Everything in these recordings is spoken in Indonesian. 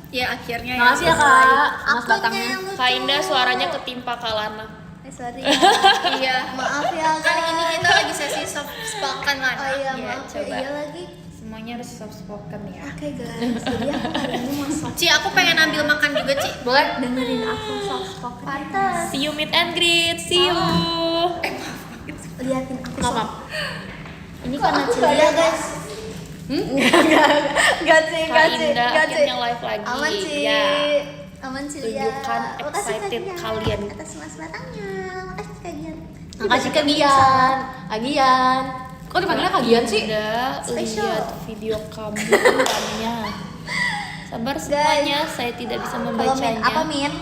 Ya akhirnya ya. Makasih ya Kak, Mas Batangnya. Kak Indah suaranya ketimpa Kalana. Sorry. Iya. Maaf ya Kan guys. ini kita lagi sesi soft spoken lah. Oh iya, Iya, maaf coba. ya. Iya lagi. Semuanya harus soft spoken ya. Oke guys, jadi aku hari ini mau soft Ci, aku pengen ambil makan juga, Ci. Boleh? dengerin aku soft spoken. Pantas. See you meet and greet. See you. Liatin aku Nggak, soft. maaf. Ini karena Cilia guys. Enggak sih, Kak Indah akhirnya live lagi. Aman sih. Ya. Aman sih ya. Tunjukkan excited kalian. Atas Mas Batangnya. Makasih kalian. Makasih Kak Gian. Agian. Kok dipanggilnya Kak Gian sih? Indah, Special. lihat video kamu bukannya. Sabar semuanya, saya tidak bisa Kalau Min membacanya. apa Min?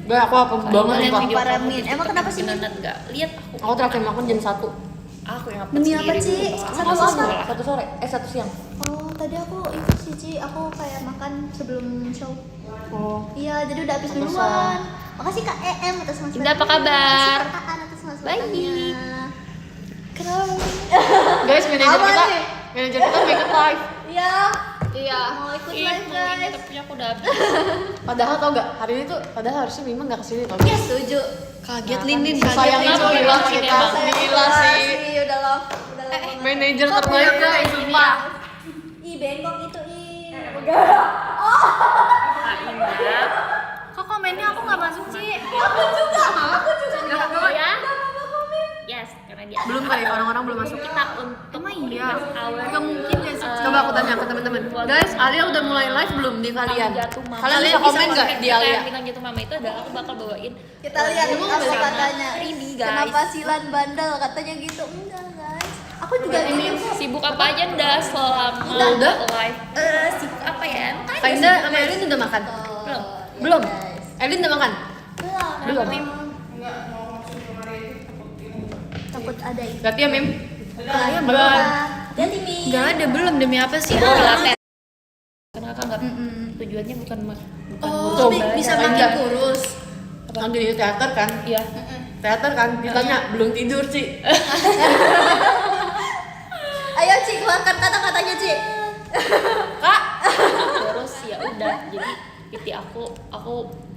Gak, aku apa banget Lihat sumpah. video Para kamu Min. di Emang TikTok kenapa sih, Min? Donat nggak? Lihat aku. Aku terakhir makan jam 1. Aku yang upload Demi apa, sendiri Ci? dulu. Satu Masa apa? sekolah. 1 sore, 1 siang. Oh, tadi aku itu sih Ci, aku kayak makan sebelum show. Oh. Iya, jadi udah habis Pantesan. duluan. Makasih Kak EM atas Mas Indah, apa Batangnya. kabar? Makasih Kak Aan atas Mas Baik. Batangnya. Guys, manajer Apa kita, nih? manajer kita mau ikut live. Iya. Iya. Mau ikut Ih, live, mau ini guys. tapi aku udah habis. Padahal tau gak, hari ini tuh padahal harusnya Mima gak kesini tau. Iya, setuju. Kaget Nah, Linin, kan, sayang Kenapa itu gila Mima kita. kesini, Bang? Gila sih. Udah love. Udah love. Manajer Kok terbaik punya guys, kayak sumpah. Ih, bengkok itu ih. Kak Indah. Kok komennya aku nggak masuk, Ci? Aku juga. Nggak apa ya? Yes, karena dia. Belum kali, orang-orang belum masuk. Kita untuk Emang iya? our Nggak mungkin nggak sih? Coba aku tanya ke teman-teman. Guys, Alia udah mulai live belum di kalian? Jatuh Mama. Kalian bisa komen nggak di Alia? Bintang jatuh Mama itu adalah aku bakal bawain. Kita lihat Emang apa bersama katanya. Rini, guys. Kenapa Silan bandel katanya gitu? Enggak, guys. Aku juga Ini gitu. sibuk apa aja dah selama Udah? live? Sibuk apa ya? Kak Indah sama Elin udah makan? Belum. Belum? Guys. Elin udah makan? Belum. Belum. Takut ada itu. Berarti ya Mim? Kalian Bye. Jadi Mi. Nggak ada, belum. Demi apa sih? Pilates. Karena kakak nggak tujuannya bukan Oh, Tuh, bisa Kak makin Indah. kurus. Kan di teater kan? Iya. Teater kan? Ditanya, belum tidur sih. Ayo Ci, keluarkan kata-katanya Ci. Kak! Terus ya udah, jadi PT aku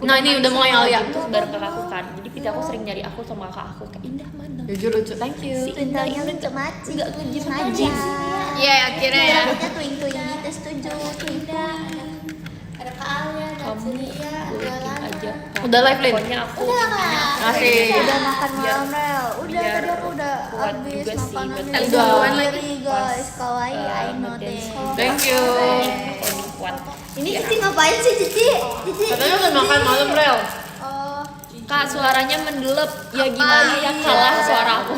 Nah, ini udah mulai Alia. terus bareng kakak aku kan. Jadi PT aku sering nyari aku sama kakak aku kayak Indah mana? Jujur lucu, thank you. Si Indah Tintanya ini lucu maci. nggak ngejim aja. Iya, akhirnya ya. Rambutnya twing-twing gitu, setuju. Twing-twing. Ada Kak Alia, ada kamu Celia, ada bikin Lana. aja. Udah live, Lin? Pokoknya aku Udah Kak. Makasih. Udah makan malam Rel. Udah biar tadi aku udah kuat habis juga sih, makanannya. betul. Duluan lagi. Sorry, guys, kawaii, I know ngedance. deh. Thank you. Lebih kuat. Ini Cici ngapain sih Cici? Cici. Katanya udah makan malam, Rel. Oh, Kak, suaranya mendelep. Ya gimana ya, kalah suara aku.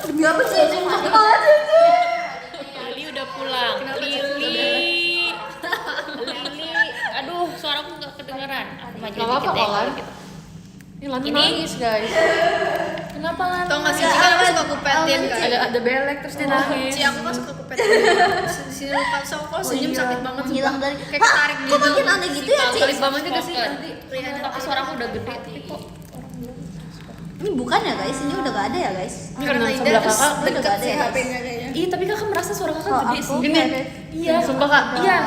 demi apa sih? Oh, Cici. Lili udah pulang. Lili. Aduh, suaraku nggak kedengeran. Aku maju Nggak apa-apa, dikit deh. Lan. Gitu. Ini Lana Ini? nangis, guys. Kenapa Lan? Tau nggak sih, Ci, kan aku suka kupetin kan. Ada belek terus dia nangis. Ci, aku kan suka kupetin. Sini lupa, so kok senyum sakit banget. Hilang dari Kayak ketarik Kok gitu. makin aneh gitu ya, Ci? Pelit banget juga sih nanti. Tapi suaraku udah gede, tapi kok Ini bukan ya guys, ini udah gak ada ya guys. Ini karena sebelah kakak. Udah Deket gak ada sih ya guys. HP-nya kayaknya. Iya, tapi kakak merasa suara kakak Oh, gede aku sih. Gini. Iya. Sumpah, Kak. Iya.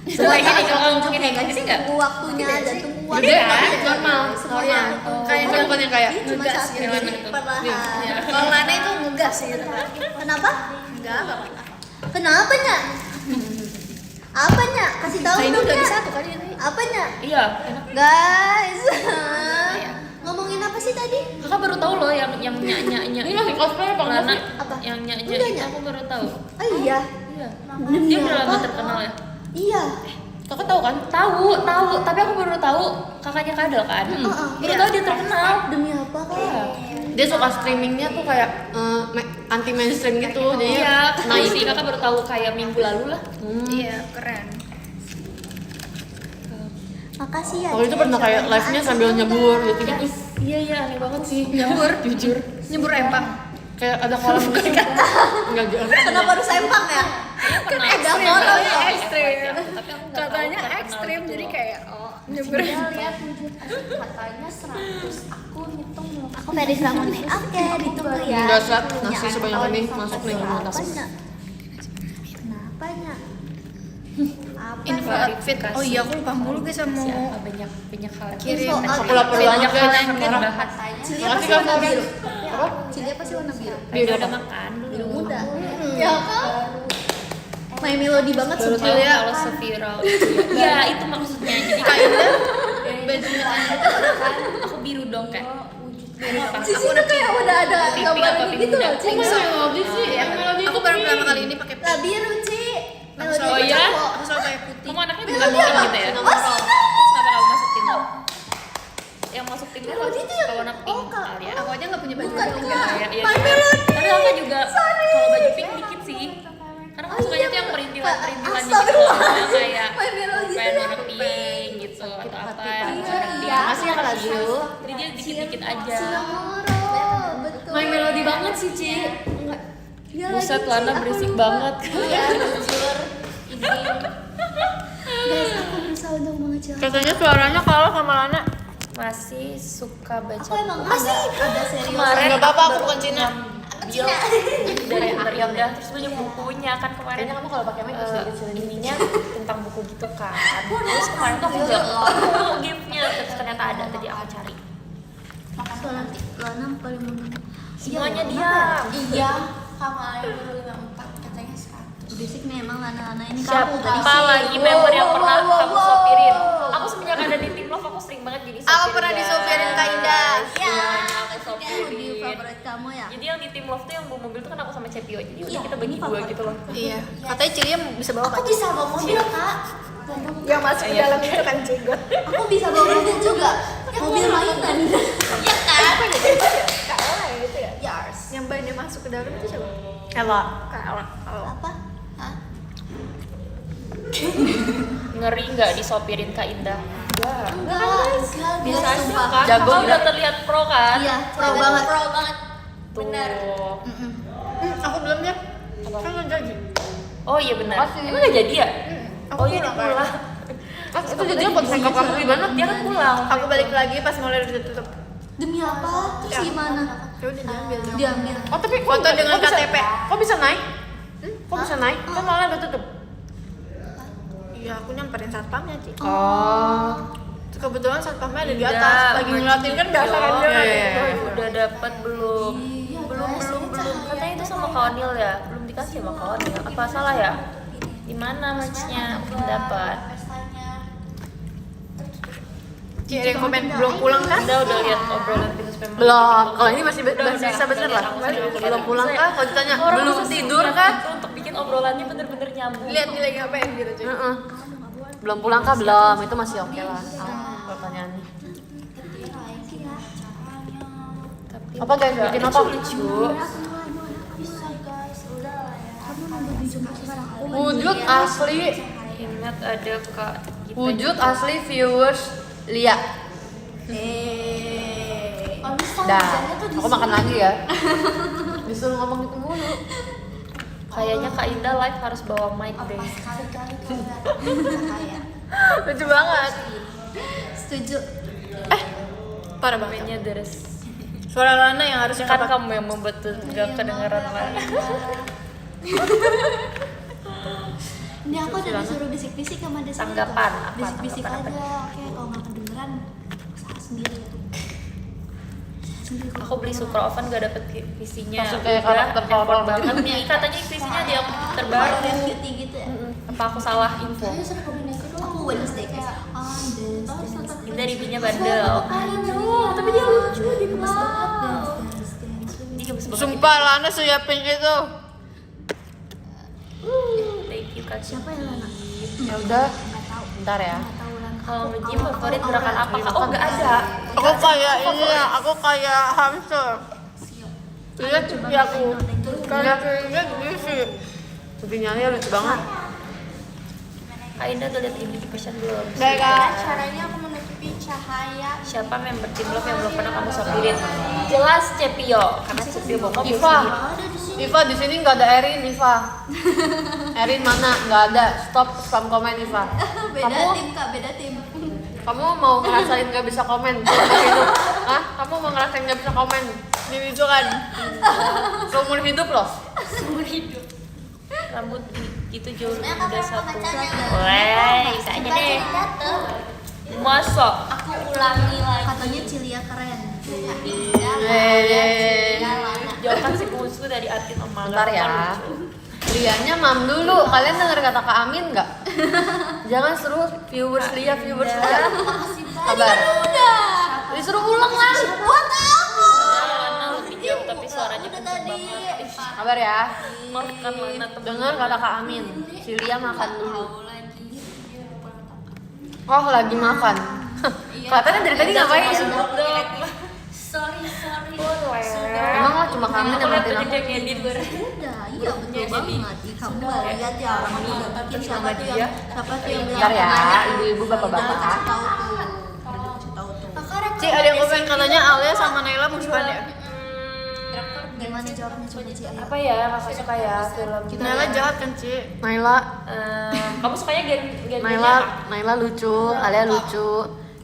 Setelah Gini, ini kalau tunjuk gini, ya guys, gini nggak? tunggu waktunya aja, tunggu Gede waktunya. kan? Normal. Semua Iya. waktu. Kayak Bukan bukan yang kayak Ini cuma ngegas satu, gitu. jadi perlahan. Ya, kalau Lana itu ngegas sih gitu. Kenapa? Enggak apa-apa. Kenapa nya? Apanya? Kasih tahu Nah, ini dong udah Nya. di satu kan ini. Apanya? Iya, enak. Guys. Iya. Ngomongin apa sih tadi? Kakak baru tahu loh yang nyak-nyaknya. Ini lagi cosplay apa enggak Lana, sih? Apa? yang nyak-nyak Udah, itu Nyak. aku baru tahu. Oh iya. Iya. Demi Dia udah apa? lama terkenal ya. Iya. Kakak tahu kan? Tahu, tapi aku baru tahu kakaknya Kadel kan. Baru Iya. tahu dia terkenal. Demi apa kak? Dia suka streamingnya tuh kayak anti mainstream gitu. Jadi Iya, naik sih kakak baru tahu kayak minggu lalu lah. Iya, keren. Makasih ya. Waktu itu Cek. pernah kayak Sampai live-nya saat sambil ini nyebur udah. gitu gitu. Iya iya aneh banget sih. Nyebur. Jujur. Nyebur empang. Kayak ada kolam gitu. Enggak gitu. Kenapa harus empang ya? Kan ekstrim, katanya ya. ekstrim. Tapi aku nggak tahu Katanya terkenal ekstrim gitu jadi loh. kayak nyebur. lihat wujud katanya 100 aku ngitung Aku Feris Ramon nih. Oke, ditunggu ya. Enggak, Sat. Punya Nasi sebanyak akun ini sama masuk nih, siapa mantap. nya? Kenapa nya? Info outfit. Oh iya, aku lupa mulu guys sama Siapa banyak hal yang kirim. Aku lapar banyak hal yang guys. kita bahas. Cilia pasti warna biru. Cilia pasti warna biru. Biar udah makan Biru belum? muda. Ya kan? My Melody banget Baru tahu sebetulnya. kalau seviral itu ya. Ya itu maksudnya. Jadi Kayaknya Bajunya Kainda kan aku biru dong kan. Cici tuh kayak udah ada Pipi gambarannya apa, gitu pipi loh, muda? Ci. Melody sih, Melody aku baru pertama kali ini pakai Lah biru, Ci. Melody Oh itu iya? cowok. Aku selalu kayak putih. Kamu anaknya Melody bukan apa? gitu ya? Oh, Sina. Terus kenapa kamu masuk tim lo? Yang masuk tim lo Melody itu yang kalau warna pink Kak. kali ya. Aku aja nggak punya baju Bukan, pink. Kak. Iya, iya. My Melody. Tapi aku juga kalau baju pink dikit sih. Karena aku sukanya tuh yang perintilan-perintilan gitu loh. Astagfirullah. Yang kayak My Melody pengen itu warna pink gitu atau apa yang warna pink. Iya, makasih ya Kak Laju. Jadi dia dikit-dikit aja. Sinamoro, betul. My Melody banget sih, Ci. Iya Buset, lagi, Lana Ci. berisik banget. Iya, jujur. Ini. Guys, aku berusaha untuk mengecilkan. Katanya suaranya kalah sama Lana. Masih suka baca Aku emang buku. ada serius. Kemarin Nggak apa-apa, aku bukan Cina. Bil dari Arya terus banyak bukunya kan kemarin. Kayaknya kamu kalau pakai mic terus dikecilin gini. Ininya tentang buku gitu kan. Terus kemarin tuh aku bilang, oh giftnya ternyata ada tadi aku cari. Soalnya Lana paling menang. Semuanya Iya, dia. Iya, kamu aja 54 katanya 100. Berisik nih emang Lana ini Siapa kamu lagi member yang pernah kamu sopirin? Aku semenjak ada di tim love aku sering banget jadi sopir. Aku pernah disopirin Kak Indah. Iya, aku hobi sopirin. favorit kamu ya. Jadi yang di tim love tuh yang bawa mobil tuh kan aku sama Cepio. Jadi udah Iya, kita bagi ini dua favorit. gitu loh. Iya. Katanya Cilia bisa bawa Aku pacar. bisa bawa mobil, Kak. Yang masuk ke dalam itu kan Cigot. Aku bisa bawa mobil juga. Mobil mainan. Iya kan? Kak Ella ya gitu ya? Yars. Yang bannya masuk ke dalam itu siapa? Ella. Kak Ella. Apa? Hah? Ngeri nggak disopirin Kak Indah? Enggak, Bisa aja sumpah. kan? Jago Kamu nggak? udah terlihat pro kan? Iya, pro banget. Pro banget. Tuh. Aku belum ya. Kan nggak jadi. Oh iya benar. Pasti. Emang nggak jadi ya? Aku Oh iya dia pulang, pulang. Itu jadinya buat makeup kamu gimana? Dia kan pulang. Aku balik lagi pas mulai ditutup. Demi apa? Terus Ya. gimana? Ya udah diambil. Diambil. Oh tapi Foto dengan kok bisa- KTP. Kok bisa naik? Kok bisa naik? Kan malah udah tutup. Iya, aku nyamperin satpamnya, Ci. Oh. Kebetulan satpamnya ada di Tidak, atas, lagi ngeliatin kan biasa kan dia. Iya, iya, iya. Udah dapat belum? Iya, Belum guys, belum ini belum. cahaya Katanya itu dan sama Kak Onil ya. Belum dikasih sama Kak Onil. Apa salah ya? Di mana matchnya? Belum dapat. Pestanya. Ci, ada yang komen belum pulang kan? Udah lihat obrolan bisnis family. Belum. Kalau ini masih Udah, bisa bener lah. Aku sering lihat. Belum pulang kah? Kalau ditanya Orang belum bisa tidur setiap kah? itu untuk bikin obrolannya bener-bener nyambung. Lihat nih lagi ngapain gitu, Ci. Heeh. Belum pulang kah? Belum. Itu masih oke lah. Pertanyaannya. Tapi Apa guys? Bikin apa? lucu. Bisa guys, udah lah ya. Kamu nunggu di Jumat sekarang. Wujud asli. Ingat ada Kak Gita Wujud juga. asli viewers Lia. Kalau bisa Dah. hujannya tuh di Aku makan lagi ya. Disuruh ngomong gitu mulu. Kayaknya Kak Indah live harus bawa mic deh. sekali-kali kalau nggak ada cahaya. Lucu banget. Setuju. Parah banget. Mainnya deres. Suara Lana yang harusnya Kan kapak. kamu yang membuat tuh gak kedengeran lah. Ini aku udah disuruh bisik-bisik sama Desi. Tanggapan, apa? Bisik-bisik Tanggapan aja. Oke, kalau nggak kedengeran, usaha sendiri. Sendiri kok. Aku beli super oven gak dapet visinya. Langsung kayak Udah, karakter effort horor banget nih. Katanya visinya ada yang terbaru. Yang cutie gitu ya. Apa aku salah info? Aku Wednesday guys. On Wednesday. Indah ribinya bandel. Tapi dia lucu, dia gemes banget. Ini gemes banget. Sumpah Lana suyapin gitu. Thank you Kak. Siapa yang Lana? Ya udah. Nggak tahu. Bentar ya. Nggak tahu Lana. Kalau nge-gym favorit gerakan apa Kak? Oh gak ada. Aku kayak ini ya, aku kayak hamster. Lihat cuci aku. Kayak lihat gisi. Cucinya Lia lucu banget. Kak Indah udah liat ini person belum? Caranya aku menutupi cahaya. Siapa member Team Love yang belum pernah kamu sopirin? Jelas Cepio, karena Cepio bawa mobil Iva. sendiri. Ada di sini. Iva di sini nggak ada Erin, Iva. Erin mana? Nggak ada. Stop spam komen Iva. Beda Kamu- tim Kak, beda tim. Kamu mau ngerasain nggak bisa komen seumur hidup? Hah? Kamu mau ngerasain nggak bisa komen? Ini itu kan. Seumur hidup loh. Seumur hidup. Rambut Gitu Jo, Sebenarnya udah kapan satu. pembacanya? Weh, bisa aja deh. Dateng. Masuk. Aku ulangi lagi. Katanya Cilia keren. Jauhkan si musuh dari hati Mama. Bentar ya. Liannya mam dulu. Kalian denger kata Kak Amin nggak? Jangan suruh viewers Lia. Sabar. Disuruh ulang lah. Lana lebih jauh tapi suaranya kenceng banget. Ih, Sabar ya. maafkan Lana temen. Dengar kata Kak Amin. Si Lia makan dulu. Oh lagi makan. Katanya dari tadi ngapain? Sorry. Emang lo cuma Kak Amin yang matiin Aku aku? liat ngedit. Udah, iya betul banget. Ih, kamu nggak lihat ya orang udah bikin siapa tuh yang Bentar ya, namanya? ibu-ibu bapak-bapak. Udah kasih tahu tuh. Udah kasih tahu tuh. Ci, ada yang komen katanya Alia sama Naila musuhan ya? Gimana jawabnya coba Ci? Ayo. Apa ya kakak suka ya film? Naila jahat kan, Ci? Naila, Kamu sukanya gen Naila lucu, Alia lucu.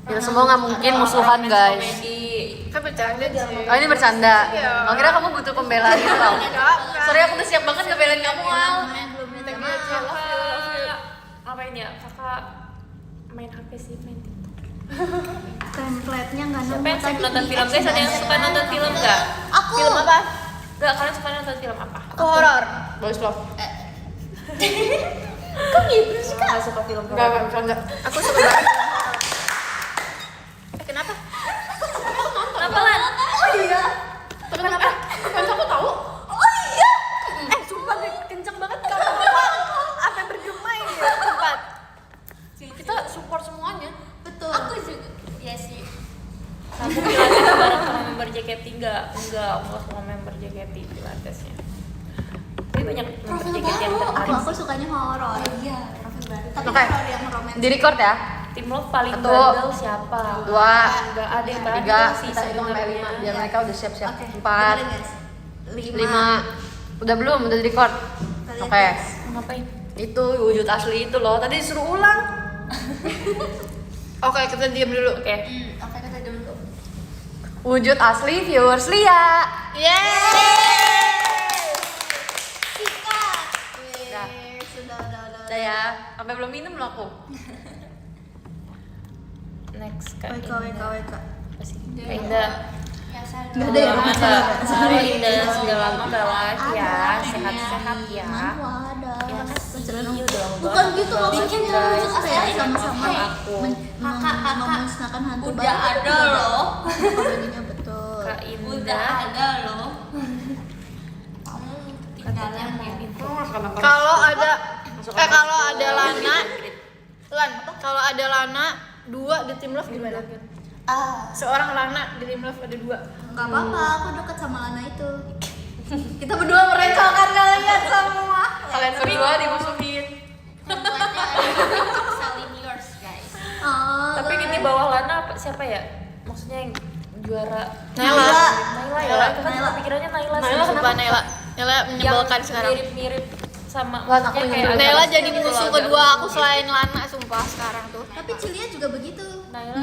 Kita semua nggak mungkin musuhan guys. Komedi. Kan bercanda, Ci. Oh ini bercanda. Iya. Oh kira kamu butuh pembelaan gitu tau. Enggak. Sorry aku udah siap banget ngebelain kamu Al. Kakak ngapain ya? Kakak main HP sih, main TikTok. Template-nya nggak nemu Siapa yang suka tadi nonton di film? Guys, ada yang suka nonton film nggak? Aku. Film apa? Nggak, kalian suka nonton film apa? Aku horor. Boys love. Kok gitu sih kak? Nggak suka film Enggak bercanda. Aku suka banget. Kenapa? Kenapa Lan? Oh iya. Tapi kenapa? Kan aku tahu. Oh iya. Sumpah kenceng banget kamu. Apa yang bergema ini? Cepat. Kita support semuanya. Betul. Aku juga. Ya sih. Kamu pilates bareng sama member JKT nggak? Enggak, aku nggak sama member JKT pilatesnya. Tapi banyak member Profil JKT yang baru. tertarik. Aku sukanya horor. Iya, profil baru. Tapi Oke. horor yang romantis. Di record ya. Tim lo paling Satu. bandel siapa? 2, Enggak ada yang bandel 3, sih kita hitung sampai 5 sebenarnya. biar mereka udah siap-siap. Oke. 4, dengerin, guys. 5. Udah belum? Udah di record. Kita lihat, Oke. guys. Ngapain? Itu wujud asli itu loh. Tadi disuruh ulang. Oke, kita diam dulu. Oke. Oke, kita dulu. Wujud asli viewers Lia. Sikat. Udah. Sudah. Udah ya. Sampai belum minum loh aku. Next kak. WK. Apa sih? Kak Indah. Ya saya Nggak ada yang Halo Indah, sudah lama gak live ya. Sehat-sehat ya. Ada. Ya kasih. Perjalanan. Udah lama Bukan banget gitu nggak maksudnya live, guys. apa ya sama-sama Maafkan aku. Kakak. memusnahkan hantu Udah ada loh. Komedinya betul. Kak Udah Indah. ada loh. Kamu ketinggalan ya. Kalau ada kalau ada Lana, kalau ada Lana 2 di tim Love gimana? Seorang Lana di tim Love ada 2. Nggak apa-apa, aku deket sama Lana itu. Kita berdua merencanakan kalian semua. Kalian berdua dimusuhin. Selling yours guys. Oh, Tapi di bawah Lana apa siapa ya? Maksudnya yang juara Naila. Naila ya. Naila. Kan Naila. pikirannya Naila sih. Naila sumpah Naila. Naila menyebalkan Yang sekarang. Mirip-mirip sama Lan, aku maksudnya ingin kayak Naila agak- jadi gitu musuh loh, kedua agak aku gitu. selain Lana sumpah sekarang tuh. tapi Cilia juga begitu. Naila.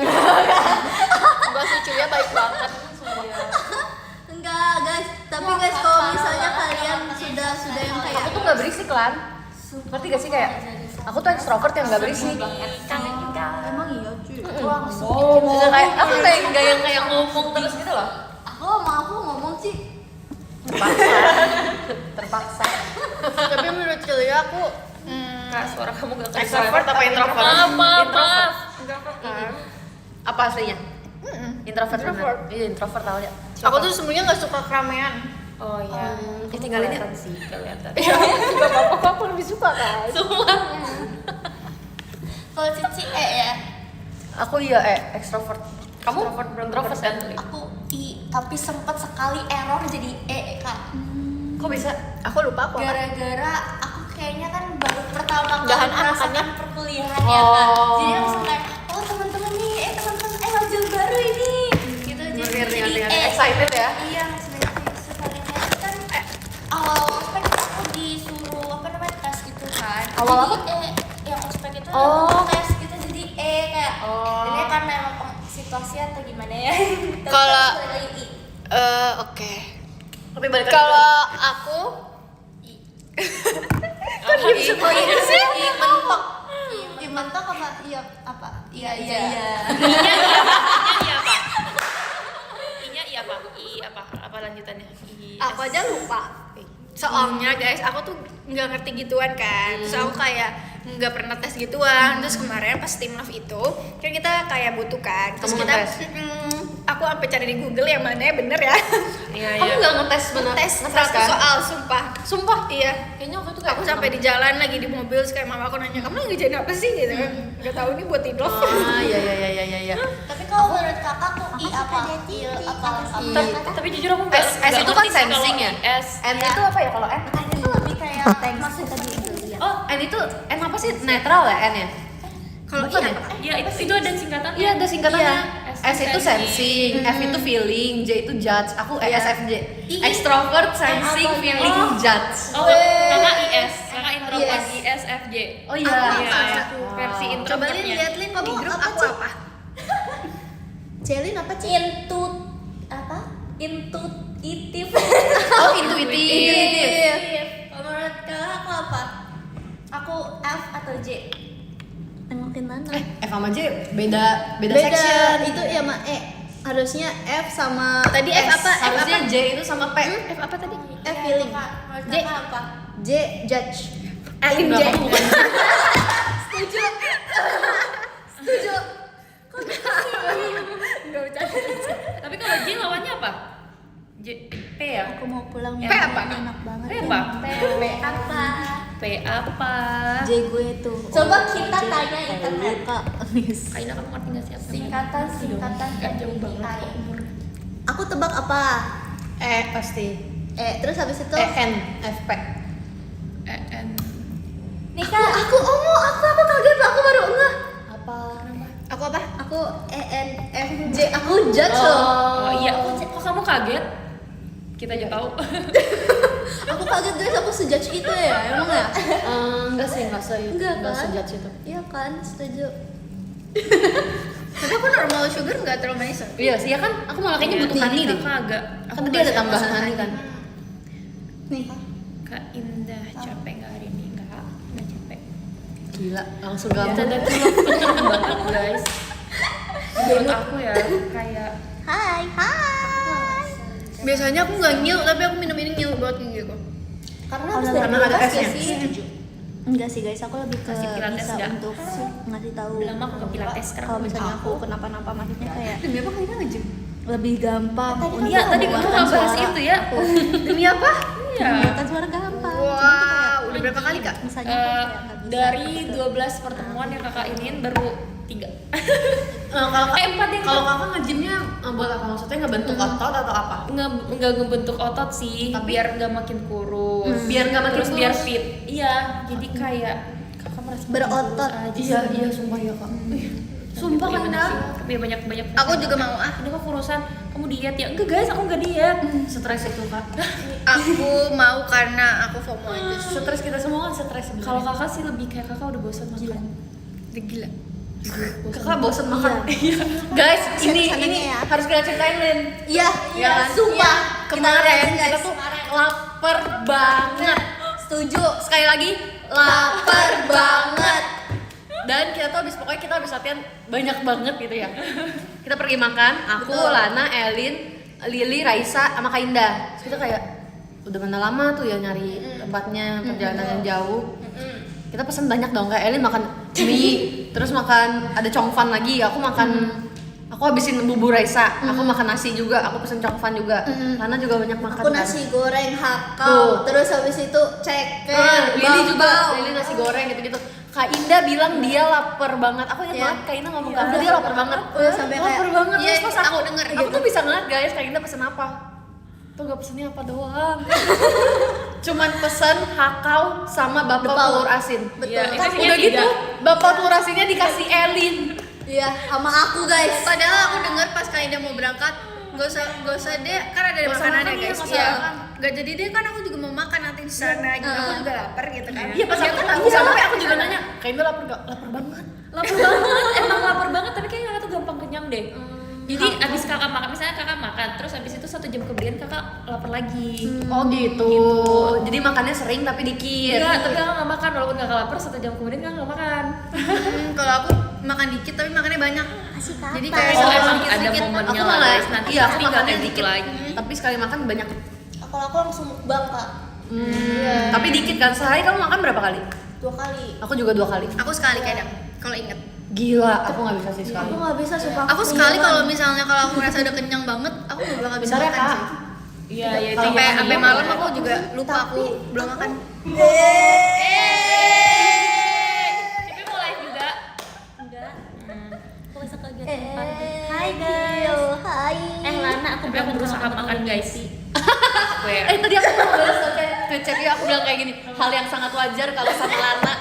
Gua sih Cilia baik banget. Enggak, guys. Tapi guys, kalau misalnya kalian sudah yang kayak Aku tuh nggak berisik Lan. Ngerti gak sih kayak? Aku tuh extrovert yang nggak berisik. emang iya, cuy. Terus kayak aku kayak nggak yang kayak ngomong terus gitu loh. Aku ngomong sih. Terpaksa. Tapi menurut Cilia aku Kak, suara kamu gak kedengeran. extrovert apa introvert? Maaf. Introvert kan? Apa aslinya? Introvert. Introvert. bener. Iya introvert tau ya. Aku tuh sebenarnya nggak suka keramaian. Oh iya. Tinggalin ya. Kelihatan sih, kelihatan. Juga bapak aku lebih suka kan. Kalau Cici ya. Aku iya extrovert. Kamu introvert kan? Aku tapi sempet sekali error jadi Kak. Kok bisa? Aku lupa aku apa. Gara-gara aku kayaknya kan baru pertama kali Udahan merasakan makannya. perkuliahan ya kan. Oh. Jadi langsung kayak teman-teman nih, teman-teman modul baru ini. Gitu jadi excited ya? Iya, sebenarnya sekali kan awal ospek aku disuruh apa namanya tes gitu kan. Awal apa? Jadi, yang ospek itu Oh. tes gitu jadi kayak Oh. ini karena emang situasi atau gimana ya. Tapi Kalau- terus balik lagi, Oke. Tapi balik lagi. Kalau aku Iya sih. Mentok. Iya mentok apa iya apa? Iya. Inya iya apa? I apa? Apa lanjutannya? I. Aku aja lupa. Soalnya guys, aku tuh nggak ngerti gituan kan. Terus aku kayak nggak pernah tes gituan. Terus kemarin pas tim love itu, kan kita kayak butuh kan. Terus Kamu kita, ngetes? aku sampai cari di Google yang mana ya bener ya. Iya, Kamu nggak ngetes bener? Tes Ngetes 100 kan? soal, sumpah. Sumpah. Iya. Kayaknya waktu itu kayak Aku sampai di jalan lagi di mobil, terus kayak mama aku nanya, kamu lagi ngerjain apa sih gitu kan? Gak tahu ini buat tim love. Ah, iya. Tapi kalau menurut kakak tuh I apa? Il apa? Tapi jujur aku nggak. S nggak itu kan ngerti sih kalau sensing ya? S. N itu apa ya kalau N? Itu lebih kayak masuk tadi ya. Oh, N itu N apa sih? Netral ya N ya? Kalau Bukan iya, ya? Iya, itu ada singkatannya. Iya ada singkatannya. Iya. S itu sensing, F itu feeling, J itu judge. Aku ESFJ. Extrovert, sensing, feeling, judge. Oh, kakak IS, kakak introvert ISFJ. Oh iya. Iya, versi coba introvertnya. lihat Lin di grup apa, aku Cik? apa? Celin apa Cik? Intuitif. Oh intuitif. Kalau menurut kakak aku apa? Aku F atau J? Makin mana? F sama J beda section. Itu ya ma harusnya F sama Tadi F apa? F Harusnya apa? J itu sama P. F apa tadi? F feeling. Menurut J. kakak apa? J judge. Elin Enggak, J. kamu bukan. Setuju. Tapi kalau J lawannya apa? J P ya? Aku mau pulang. P ya, apa? Enak banget. P apa? P apa? P apa? J gue tuh. Coba kita J, tanya internet. Kak. Miss. Kaina kamu ngerti nggak sih apa? Singkatan Nggak jauh banget MBTI. kok umur. Aku tebak apa? Pasti. Terus habis itu N F P. N. Nih kak, aku kaget aku baru enggak. Apa? Aku apa? Aku EN F J aku judge loh. Oh iya, kok kamu kaget? Kita aja tahu. Aku kaget guys, aku sejudge itu ya, emang ya? Enggak sih, enggak Enggak, kan? sejudge itu. Iya kan, setuju. Tapi aku normal sugar nggak terlalu manis. Iya sih, ya kan? Aku malah kayaknya butuh honey deh. Kakak agak. Kan tadi ada tambahan honey kan. Nih, Kak Indah capek nggak hari ini? Nggak capek. Gila, langsung Kita gabung. ada kenyang banget guys. Menurut aku ya kayak hai. Biasanya aku nggak nyil, tapi aku minum ini nyil buat gigi aku. Karena Karena habis dari ada kelas S-nya. ya sih. Enggak sih guys, aku lebih ke Kasih pilates bisa nggak? untuk ngasih tahu. udah lama aku ke pilates sekarang. Kalau misalnya aku kenapa-napa maksudnya kayak Demi apa kayaknya nge-gym? lebih gampang untuk Iya, tadi kita mengeluarkan nggak bahas suara. itu ya. Demi apa? Iya. Mengeluarkan suara gampang. Wow, udah berapa kali kak? Misalnya aku kayak nggak bisa Dari gitu. 12 pertemuan yang kakak iniin baru 3. Kalau 4 yang kalau kakak nge-gymnya buat apa? Maksudnya ngebentuk otot atau apa? nggak ngebentuk otot sih, Tapi- biar nggak makin kurus. Biar nggak makin Terus biar kurus. fit. Iya, jadi kayak kakak merasa makin Berotot. kurus aja. Iya, sumpah ya kak. Sumpah Iya, kan bener dah. sih. Tapi banyak. Aku juga mau ah. Ini kok kurusan, kamu diet ya? Enggak guys, aku nggak diet. Stres itu kak. Aku mau karena aku FOMO aja. Stres kita semua kan stres sebenarnya. Kalau kakak sih lebih kayak kakak udah bosan makan. Gila. kakak bosen makan. Guys, ini Sananya ya. harus kita ceritain Lin. Iya, Iya kan? sumpah. Kemarin Kita kita tuh lapar banget. setuju. Sekali lagi lapar banget. Dan kita tuh pokoknya kita habis latihan banyak banget gitu ya. Kita pergi makan, aku, Betul. Lana, Elin, Lili, Raisa, sama Kak Indah. Terus kita kayak udah mana lama tuh ya nyari tempatnya, perjalanan yang jauh. Kita pesen banyak dong, kayak Elin makan mie, terus makan ada congfan lagi, aku makan aku habisin bubur Raisa, aku makan nasi juga, aku pesen congfan juga. Lana juga banyak makan. Aku kan. nasi goreng Tuh. hakau, terus habis itu ceker, Lili juga, bambang. Lili nasi goreng gitu-gitu. Kak Indah bilang dia lapar banget. Aku ingat Iya. banget Kak Indah ngomong ke aku dia lapar banget. Udah sampai lapar kayak, banget. iya, Terus pas aku denger aku gitu. tuh bisa ngeliat guys Kak Indah pesen apa. Tuh gak pesennya apa doang. Cuman pesen hakau sama bapak Depau. telur asin. Betul. Iya, itu Kan isinya udah 3. gitu bapak telur asinnya dikasih Elin. Iya, sama aku guys. Padahal aku dengar pas Kaida mau berangkat, gak usah deh, kan ada Nggak usah makanannya makan, iya, guys. nggak usah Iya. makan. Gak jadi deh kan aku juga mau makan nanti di sana. Gitu. Aku juga lapar gitu kan. Iya pas aku sampai aku juga nanya, Kak Indah lapar gak? Lapar banget. Lapar banget, emang lapar banget, tapi kayaknya kakak tuh gampang kenyang deh. Jadi abis kakak makan, misalnya kakak makan, terus abis itu 1 jam kemudian kakak lapar lagi. Oh gitu. Jadi makannya sering tapi dikit. Enggak, tapi kakak nggak makan walaupun kakak lapar 1 jam kemudian kakak nggak makan. Kalau aku makan dikit tapi makannya banyak. Asik apa? Jadi Tapi kayak kalau sedikit- emang ada sedikit. momennya Aku lah malah guys, nanti iya, aku pasti makannya nggak kayak dikit gitu lagi. tapi sekali makan banyak. Kalau aku langsung mukbang kak. Tapi dikit kan, sehari kamu makan berapa kali? 2 kali. Aku juga 2 kali. Aku sekali kadang kalau inget. Gila, aku nggak bisa sih sekali. Aku nggak bisa suka. Aku sekali kalau misalnya kalau aku merasa udah kenyang banget, aku nggak bakal bisa Bentar ya, makan Kak. sih. Iya, ya itu Sampai yang sampai iya. malam aku juga lupa aku belum makan. Tapi mau live juga? Enggak. Aku bisa kaget. Hai guys. Hai. Lana aku Tapi aku berusaha makan guys. Swear. Tadi aku mau balas ke chat ya, aku bilang kayak gini, hal yang sangat wajar kalau sama Lana.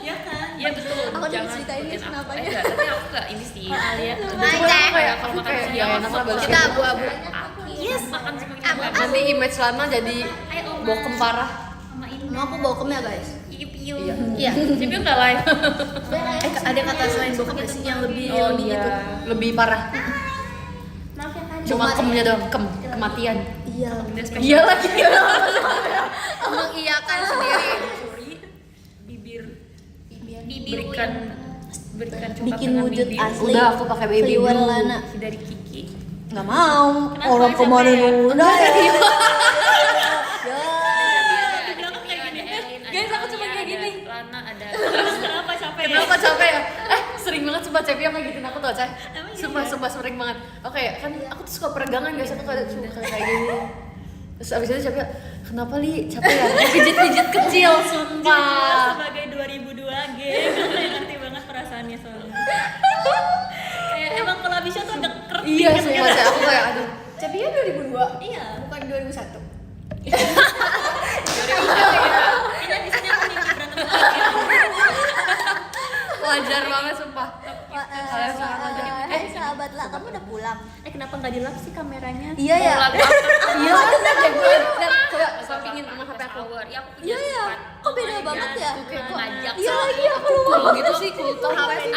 Iya kan? Iya betul. Aku jadi Jangan ceritain ikutin nih aku. kenapanya. Enggak, tapi aku nggak ini sih. Alia. Hai, Cuma Teh. kayak kalau makan Kayak siang enak lah balas Kita abu-abu. Yes, makan semakin banyak. Nanti image Lana jadi bokem parah. Sama ini. Mau aku bokem ya guys. Iu-iu. Iya. Iya. Tapi nggak live. Ada kata selain bokap nggak sih yang lebih Oh lebih iya. gitu? Lebih parah. Maaf ya kan. Cuma kemnya doang, kematian. Iya. Udah spesial. Iya lagi. Mengiyakan sendiri. Bibir Bibir berikan coklat Bikin dengan wujud bibir. asli. Udah, aku pakai baby Seliwan blue. Lana. Dari Kiki. Nggak mau. Kenapa Orang capek kemarin ya? udah. Ya. Guys, aku cuma kayak gini. Lana ada. Kenapa capek? Kenapa capek ya? Sering banget sumpah Cepi yang kayak gitu aku tau, Cah. Sumpah sering banget. Oke, kan aku tuh suka peregangan guys, aku kadang suka kayak gini. Terus abis itu Cepi, kenapa Li? Capek ya? Pijit-pijit kecil, sumpah. Sebagai 2002 geng, aku kayak ngerti banget perasaannya soalnya. Kayak emang kalau abisnya tuh agak keret Iya, dikit sumpah gitu. Cah, aku kayak aduh. Cepinya 2002, Iya. bukan 2001. Ini abisnya aku mimpi berantem lagi. Wajar banget sumpah. Sahabat lah, kamu udah pulang? Kenapa nggak di lap sih kameranya? Iya ya. Lagu apa? Iya bener deh gue. Coba sampingin sama HP aku. Hour. Ya aku punya Iya ya. tempat. Kok beda banget ya? Ngajak Iya sama lagi aku lupa. Kalau gitu sih kultur. hour. Banyak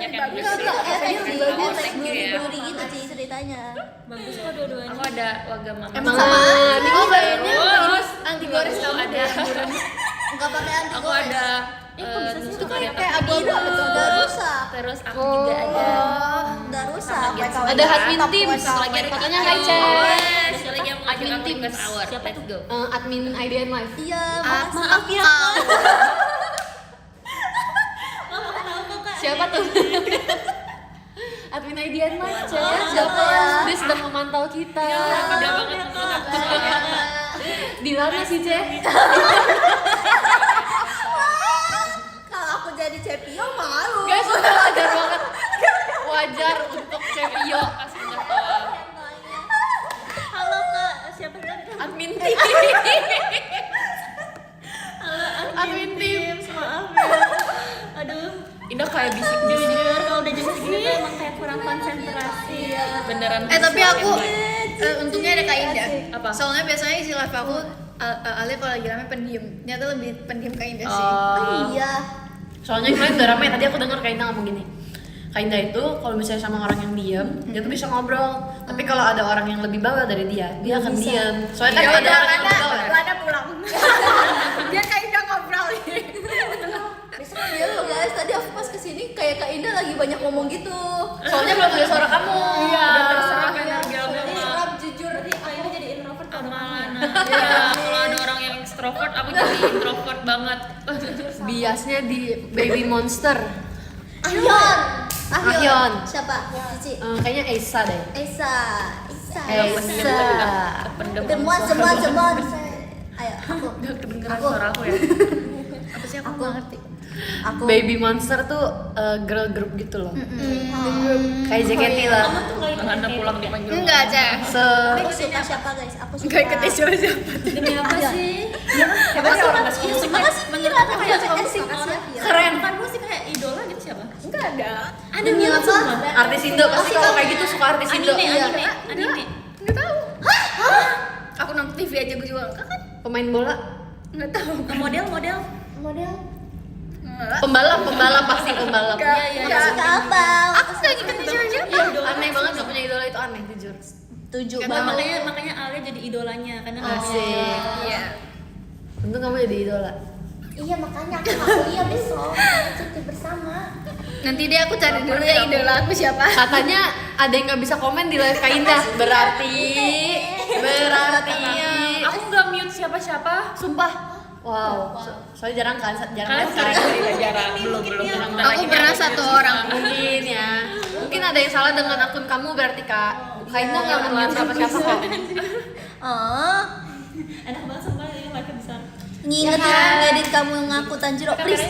yang Enggak enggak efek sih bagus. Thank you ya. Blurry gitu sih ceritanya. Bagus kok dua-duanya. Aku ada Wagama. Emang Sama. sama. Oh, kayaknya Terus anti gores kamu ada. Enggak pakai anti Aku ada. Itu kayak abu-abu apa tuh? Udah rusak. Terus aku juga ada. Udah rusak. Ada admin tim. Lagi ada Fotonya Kiki. Hai, Cek. Besok lagi aku ngajak aku Admin ke hour. Let's go. Admin IDN Live. Iya, Maaf ya. Siapa tuh? Admin IDN Live, Cek. siapa ya? Dia sedang memantau kita. Beda banget menurut aku. Di mana sih, Cek? Kalau aku jadi Cepio malu. Guys, udah wajar banget. Wajar untuk Cepio. Kasih nggak tahu. Halo Kak, siapa tadi? Admin tim. Admin tim. Maaf ya. Aduh, Indah kayak bisik jujur kalau udah jam segini tuh emang kayak kurang konsentrasi. beneran. Tapi aku untungnya ada Kak Indah. Apa? Soalnya biasanya isi live aku Ale kalau lagi rame pendiam. Ternyata lebih pendiam Kak Indah sih. Oh iya. Soalnya kemarin udah ramai, tadi aku dengar Kak Indah ngomong gini. Kak Indah itu kalau misalnya sama orang yang diam, dia tuh bisa ngobrol. Tapi kalau ada orang yang lebih bawel dari dia akan diam. Soalnya kan ada orang yang lebih bawel. Lana pulang. Dia Kak Indah ngobrol. Besok dia loh guys, tadi aku pas kesini kayak Kak Indah lagi banyak ngomong gitu. Soalnya belum ada suara kamu. Iya, terserah Iya. energi Jadi agama. Rob jujur tadi kayaknya jadi introvert atau Amalana. Iya, kalau ada orang yang extrovert, aku jadi introvert banget. Biasnya di Baby Monster. Ahyon. Ahyon. Siapa? Cici. Kayaknya Esa deh. Esa. Esa. Esa. Demon. Ayo, aku. Gak kedengeran Aku. suara aku ya. Apa sih aku nggak ngerti. Aku. Baby Monster tuh girl group gitu loh. Kayak JKT lah. kamu tuh nggak ikut Lana pulang dipanggil. Enggak, Cek. Aku suka siapa guys? Aku suka. Enggak ikut siapa. demi apa sih? Hebat sih orang Iya, suka sih Mira. Aku kayak musik Keren. Bukan musik kayak idola gitu siapa? Enggak ada. Ada Mila semua. Artis Indo pasti kalau kayak gitu suka artis Indo. Anime. Enggak tahu. Aku nonton TV aja gue juga enggak kan? Pemain bola. Enggak tahu. Model. Pembalap pasti pembalap. Enggak. Iya. Aku suka apa? Aku enggak ngikutin siapa. Aneh banget suka Tujuh Karena mau. makanya Alia jadi idolanya karena nggak Asik. Iya. Untung kamu jadi idola. Iya makanya aku nggak kuliah besok. Kita cuti bersama. Nanti deh aku cari dulu ya idola aku siapa. Katanya ada yang nggak bisa komen di live Kak Indah. Berarti Aku nggak mute siapa-siapa. sumpah. Wow, soalnya jarang kan, Kalian kan jarang belum jarang. Aku pernah satu orang. mungkin ya. Mungkin ada yang salah dengan akun kamu berarti Kak. Kak Indah nggak nge-mute siapa-siapa kok. Oh, enak banget sumpah ini mereka bisa. ngingetin ngedit kamu ngaku Tanjiro. Please,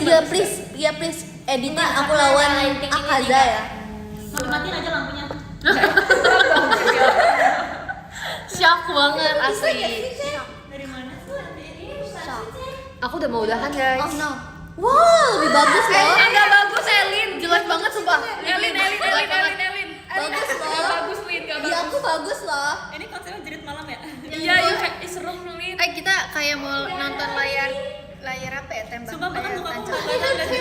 ya please. Editin aku lawan Akaza ya. Mau dimatiin aja lampunya. Shock banget asli. Dari mana? Aku udah mau udahan guys. Oh no. Wow, lebih bagus loh. Enggak bagus Elin, jelek banget sumpah. Elin. Bagus loh. Bagus Lin, gak Di aku bagus loh. Ini konsepnya jerit malam ya? Iya, kayak seru Lin. Kita kayak mau nonton layar apa ya, tembak. Sumpah bahkan muka aku tancap. kelihatan dari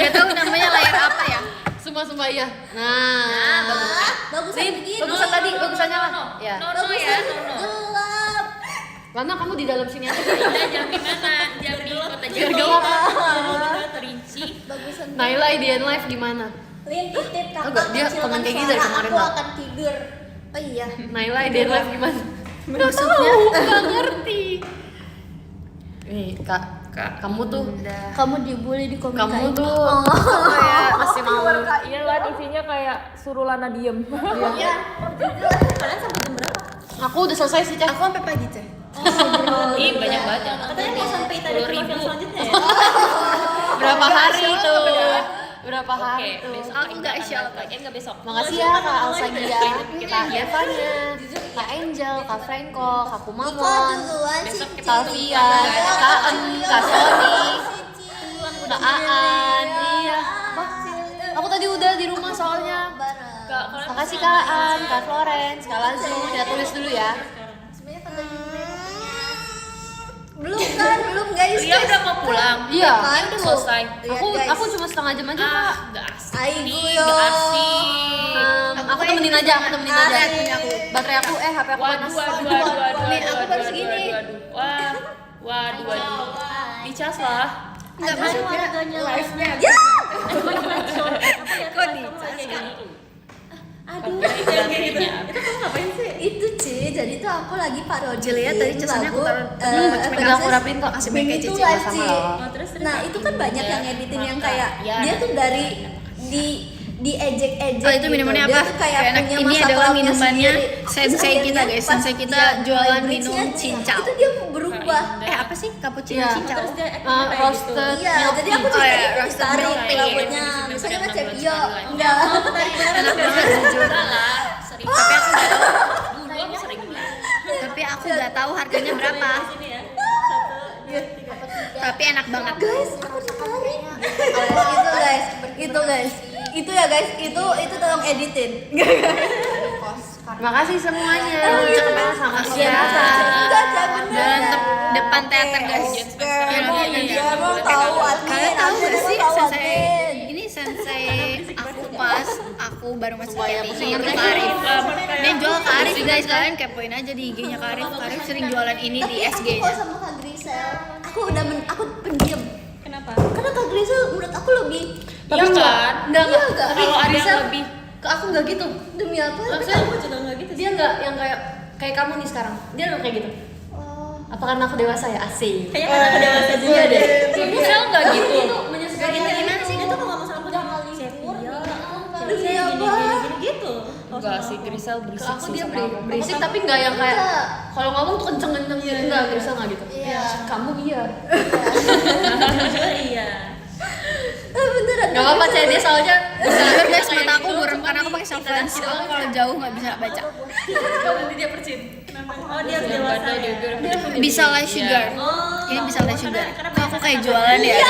Gak tahu namanya layar apa ya. Sumpah iya. Nah, Bagusan Lin, begini. bagusan tadi, bagusannya apa? Ya. Nono ya, Nono. Gelap. Lana kamu di dalam sini aja. Kita Jambi mana? Jambi kota Biar Jambi. gelap. Kita terinci. Bagusan. Naila IDN Live gimana? Lin titip Enggak, kakak dia kecilkan komen kayak gitu dari suara, kemarin, aku Mbak. akan tidur. Oh iya. Naila IDN Live gimana? Maksudnya Nggak ngerti. Nih kak, kamu tuh, Kamu dibully di komen kamu kayak tuh kayak masih mau. Iya lah, isinya kayak suruh Lana diem. Iya. Kalian sampai jam berapa? aku udah selesai sih cak. Aku sampai pagi teh. Ih, banyak banget yang Katanya mau sampai tadi ke profil selanjutnya ya? Berapa hari tuh? Berapa Oke, hari tuh? besok Aku nggak shout. Enggak besok. Makasih ya Kak Alsagia, Kak Evanya, Kak Angel, Kak Franco, Kak Iko Kumamon, duluan Besok sih. kita Kak Via, Kak Em, Kak Sony, Kak Aan, iya. Wah, aku tadi udah di rumah soalnya. Makasih Kak Aan, Kak Florence, Kak Lazu, kita tulis dulu ya. Belum guys. Lia udah mau pulang. Iya. Ini udah selesai. Aku cuma setengah jam aja Kak. Enggak asik. Aigu Nih, yo. nggak asik. Aku temenin aja, aku temenin aja. Baterai aku, HP aku panas. Waduh. Nih, aku baru segini. Waduh. Dicas lah. Enggak maksudnya live-nya. Kok di Aduh. Gitu. Itu Ci, jadi tuh aku lagi parodi. Jeliat tadi casannya aku taruh. Udah aku rapin kok. Asik Ming kayak itu Cici live sama Ci. loh. terus Nah itu kan banyak yang editin yang kayak Iya, dia ada. tuh dari di ejek-ejek. Oh, itu minumannya Dia apa? tuh kayak Kayak punya ini masa adalah kelamnya minumannya sendiri. Terus sensei kita, akhirnya guys. pas Sensei kita dia jualan bridge-nya, minum cincau. Itu dia berubah. Apa sih cappuccino Iya. cincau? terus dia Roasted Iya, milk jadi aku tea. ceritanya ya, tuh roasted tarik milk tea. rambutnya. Misalnya kan cek iya, enggak. lah. Sering. Tapi aku nggak tahu. Dulu aku sering beli. Tapi aku nggak tahu harganya berapa. Sini ya. 1, 2, 3. Tapi enak banget. Guys, aku tertarik. Itu guys. Itu ya guys, itu tolong editin. Makasih semuanya. Ucapnya sama Enggak, siapa? bener. Depan teater, guys. Iya, mau tahu admin. Kalian tahu admin gak mau sih tahu sensei? admin. Ini sensei aku pas aku baru masuk Supaya KPI pusing itu ngerti. Kak Arif. Dia jual Kak Arif guys, kalian kepoin aja di IG-nya Kak Arif. Kak Arif sering jualan ini di Tapi aku SG-nya. kok sama Kak Grisel, aku pendiam. Kenapa? Karena Kak Grisel menurut aku lebih Iya kan? Enggak. Iya, enggak. Tapi Kalau ada bisa yang lebih. ke aku enggak gitu. demi apa? Maksudnya Aku juga nggak gitu sih. dia enggak yang kayak kamu nih sekarang. Dia enggak kayak gitu. Oh. Apa karena aku dewasa ya? Asik. Kayaknya karena aku dewasa juga Iya deh. Misal nggak gitu. Menyesuaikan Gimana sih? Dia tuh kalau nggak masalah Jangan aku libur. Demi apa? Gini gitu. Enggak sih, Grisel Ke berisik aku sih dia sama aku. berisik tapi enggak yang kayak Enggak. kalau ngomong tuh kenceng-kenceng gitu. Enggak, bisa enggak gitu. Iya. Kamu iya. Iya. Beneran. Enggak apa-apa, Cek. Dia soalnya Jujur guys, mata aku buram karena aku pakai soft lens. Aku kalau jauh nggak bisa baca. nanti dia percin. Oh dia harus dewasa ya. Bisa lah sugar. Oh. Ini bisa lah sugar. Karena Kok aku kayak jualan ya? Ya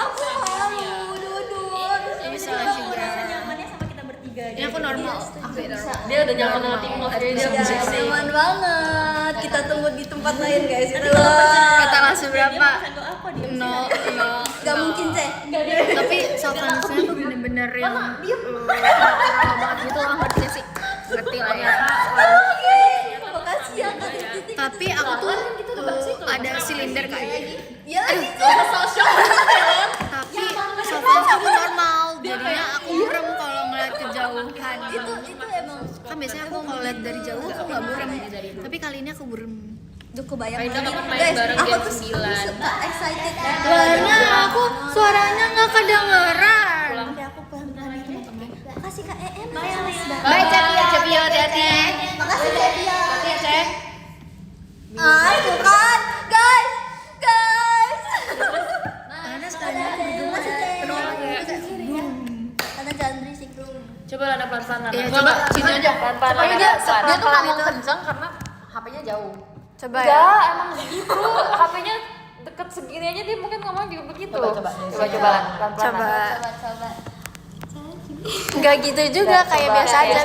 aku malu, duduk. Ini bisa lah sugar. nyamannya sama kita bertiga. Ini aku normal. Aku normal. Dia udah nyaman sama tim jadi dia Ya, bersih. nyaman banget. Kita tunggu di tempat lain guys. Itu Kata langsung berapa? Pesan doa kok dia. Nol. Gak mungkin Cek. Tapi soft lensnya tuh bener-bener yang natural banget gitu loh, ngerti gak sih? ngerti lah ya. Makasih ya Kak Titi. Tapi aku tuh ada silinder kayak Ya lagi tapi sopan aku normal jadinya aku burem kalau ngeliat kejauhan itu emang kan biasanya aku kalau lihat dari jauh aku nggak burem tapi kali ini aku burem. Duh kebayang Kita banget. kapan main Guys, bareng aku jam tuh 9? suka excited Soalnya aku suaranya nggak kedengeran. Tapi aku pelan-pelan ya teman-teman. Makasih Kak Em. Makasih banget. Bye Cepio, hati-hati. Makasih Kak Epia. Hati ya Cek. Ah, itu kan. Guys. Mana sekalian Makasih Cek. Karena jangan berisik. Coba Lana pelan-pelan Lana. Iya, coba sini aja. Pelan-pelan Pokoknya Lana, dia pelan-pelan. tuh ngomong kenceng karena HP-nya jauh. Coba ya. Enggak, emang begitu. HP-nya deket segini aja dia mungkin ngomong juga begitu. Coba. Coba Lan, pelan-pelan. Coba. Lan. Coba. Nggak gitu juga kayak Coba. biasa aja.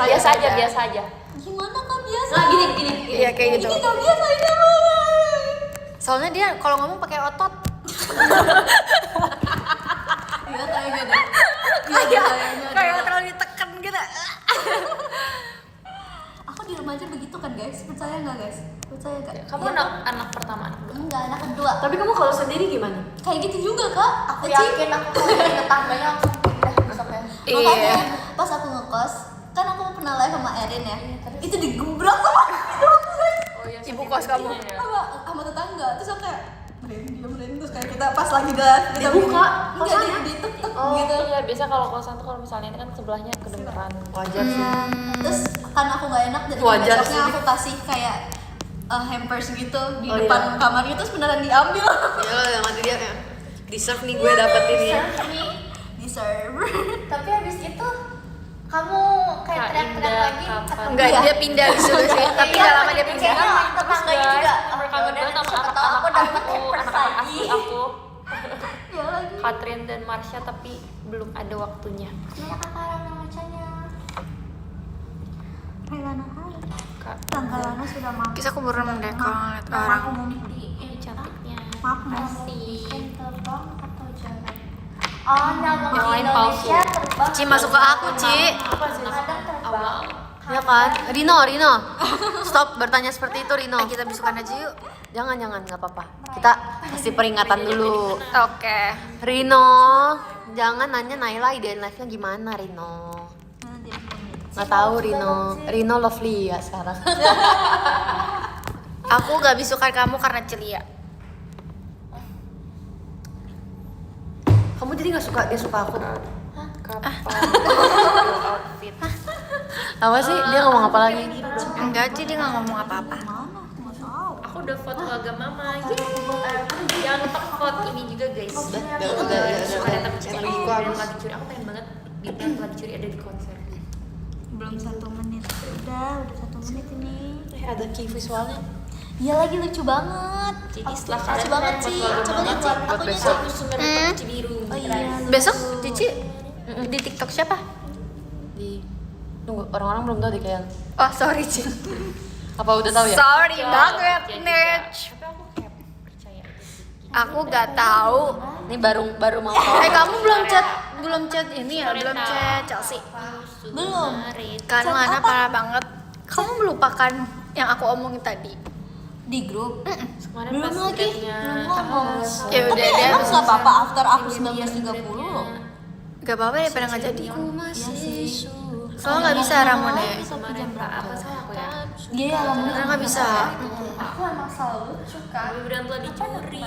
Biasa aja. Gimana Kak biasa? Nah, gini. Iya kayak gitu. Ini Kak biasa ini apa? Soalnya dia kalau ngomong pakai otot. Iya kayak gitu. Kayak terlalu ditekan gitu. Aku di rumah aja begitu kan guys. Percaya nggak guys? Percaya nggak? Kamu Iya. anak pertama, anak kedua. Enggak, anak kedua. Tapi kamu kalau sendiri gimana? Kayak gitu juga Kak. Aku yakin aku ke tangganya langsung pindah besoknya. Iya. Makanya pas aku ngekos, kan aku pernah live sama Erin ya. Itu digebrak sama itu aku guys. Oh iya, Ibu kos kamu. Sama tetangga. Terus aku kayak Ren, terus kayak kita pas lagi live kita Dibuka enggak ditek-tek gitu. Iya, biasa kalau kosan tuh kalau misalnya ini kan sebelahnya kedengeran. Wajar sih. Terus karena aku nggak enak jadi Wajar besoknya sih. aku kasih kayak hampers gitu di Oh, depan iya. kamarnya terus beneran diambil. Iya, nanti dia kayak deserve nih gue dapetin ya. Di server. Tapi habis itu kamu kayak Kak teriak-teriak Indah, lagi kapan? Enggak, dia pindah di situ sih. Tapi nggak lama dia pindah. Kayaknya tetangganya juga Rekaman udah sama siapa tahu aku dapat hampers anak-anak lagi. asli aku. Ya lagi. Katrin dan Marsha tapi belum ada waktunya. Iya kakak Rana macanya. Hai Lana, hai. Kak, Tanggal Lana sudah maaf. Bisa aku burem deh kalau ngeliat Aku orang. mau ini cantiknya. Maaf, Kasih. Terbang atau jalan? Oh, nama Yang lain Indonesia palsu. terbang. Ci masuk ke aku, Ci. Kadang terbang. Ya kan? Rino. Stop bertanya seperti itu Rino. Kita bisukan aja yuk. Jangan, nggak apa-apa. Kita kasih peringatan dulu. Oke. Rino, jangan nanya Naila idean life-nya gimana Rino. Nggak tahu Rino lovely ya sekarang. Aku gak bisukan kamu karena celia. Kamu jadi nggak suka, dia suka aku. Kapan? Outfit. Apa sih? Dia ngomong apa lagi? Enggak, Ci, dia gak ngomong apa-apa. Aku udah foto agak mama. Yang vote ini juga guys. Udah. Ada tercuri. Yang lagi curi. Aku pengen banget bintang lagi curi ada di konser. Belum 1 menit. Udah 1 menit ini. Ada key visualnya. Iya lagi lucu banget. Jadi setelah Lucu kalian banget foto sih. agak Coba mama, lihat Ci. Aku besok. nyetok. Baju biru. Oh iya. Besok Cici di TikTok siapa? Tunggu, orang-orang belum tahu deh kayaknya. Oh, sorry, Ci. Apa udah tahu ya? Sorry Ya, banget, ya juga. Nech. Tapi aku kayak percaya aja sih. Aku gak tahu. Ini baru mau tahu. Kamu belum chat ini ya, belum chat Chelsea. Belum. Kan Chat Lana apa? parah banget. Kamu melupakan yang aku omongin tadi. Di grup. Kemarin Belum pas lagi. liatnya Belum ngomong. Ya Tapi udah deh. emang nggak apa-apa after aku 1930 loh. Gak apa-apa daripada nggak jadi. Iya sih. Soalnya nggak bisa Ramon ya. kemarin Kak, apa salah aku ya? Iya, alhamdulillah. Karena nggak bisa. Aku emang selalu lucu kan. Tapi beneran telah dicuri.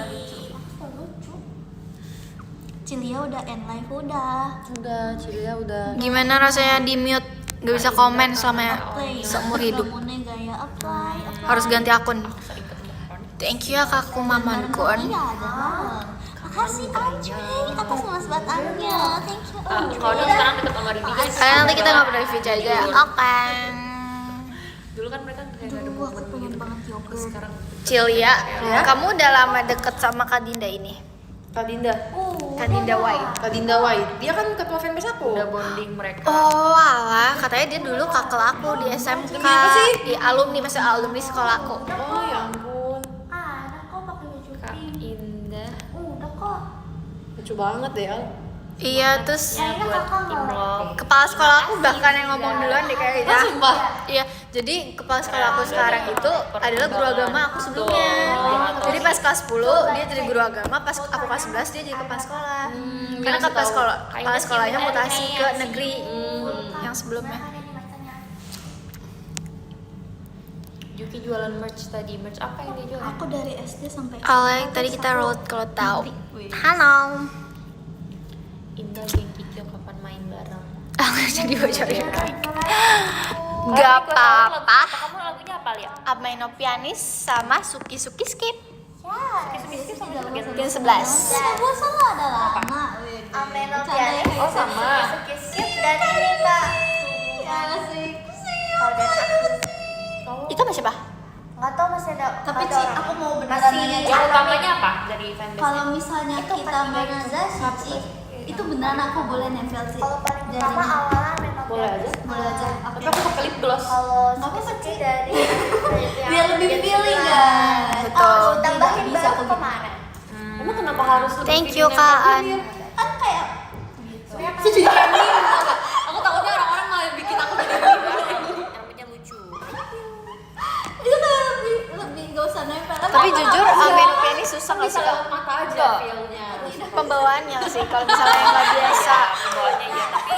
Cilia udah end live udah. Udah, Cilia udah. Gimana rasanya di mute? Gak bisa komen selama Play. seumur hidup. Kamunya gaya apply. Harus ganti akun. Thank you ya kakku Mamankun. Iya dong. Makasih Anjay atas manfaatannya. Thank you. Kalau dia sekarang deket sama Rini guys. Nanti kita ngobrol di video aja. Oke. Dulu kan mereka kayak gak ada Aduh, aku pengen banget yogurt. sekarang. Cilia, kamu udah lama deket sama Kak Dinda ini? Kak Dinda. Kak Dinda White. Kak Dinda White. Dia kan ketua fanbase aku. Udah bonding mereka. Oh alah, katanya dia dulu kakak aku di SMK. Demi apa sih? Di alumni, masih alumni sekolah aku. Oh ya ampun. Anak kok pakai baju Kak pink. Indah. Udah kok. Lucu banget deh, Al. Iya, terus buat tim love. kepala sekolah aku bahkan yang ngomong duluan deh kayak gitu. Sumpah. Iya, jadi kepala sekolah aku sekarang itu adalah guru agama aku sebelumnya. Jadi pas kelas 10 dia jadi guru agama, pas aku kelas 11 dia jadi kepala sekolah. Karena kepala sekolahnya mutasi ke negeri yang sebelumnya. Yuki jualan merch tadi. Merch apa yang dia jual? Aku dari SD sampai Yang tadi kita road kalau tahu. Halo. Indah geng Kikyo kapan main bareng? Aku jadi bocorin. Kalau Gak request apa-apa. Kamu lagunya apa ya? Ameno pianis sama Suki Suki skip. Skip sama bagian Gen 11. Gue sama ada lama. Ameno pianis. Oh sama. Skip dan ini kak. Kalau dari aku Itu sama siapa? nggak tahu masih ada. Tapi ada Ci, orang. aku mau beneran Masih nanya Yang utamanya apa dari fanbase? kalau misalnya kita menaza sih Ci, itu beneran aku boleh nempel sih. Kalau paling Dari utama ini. awalan memang Boleh aja. Boleh aja. Tapi aku pakai lip gloss. Kalau Nggak apa-apa, Suki Ci. dari yang Biar lebih Gen feeling 11. guys. Betul. Oh, Tambahin bisa baru aku gitu. kemarin. Emang kenapa harus lebih Thank you, feeling Kak yang An. Kan kayak Aku takutnya orang-orang malah bikin aku jadi namanya lucu. itu kayak lebih gak usah nempel. Tapi jujur Ameno pianis susah nggak sih? Kak? lewat mata aja feel-nya. Pembawaannya sih kalau misalnya yang nggak biasa. Pembawanya iya tapi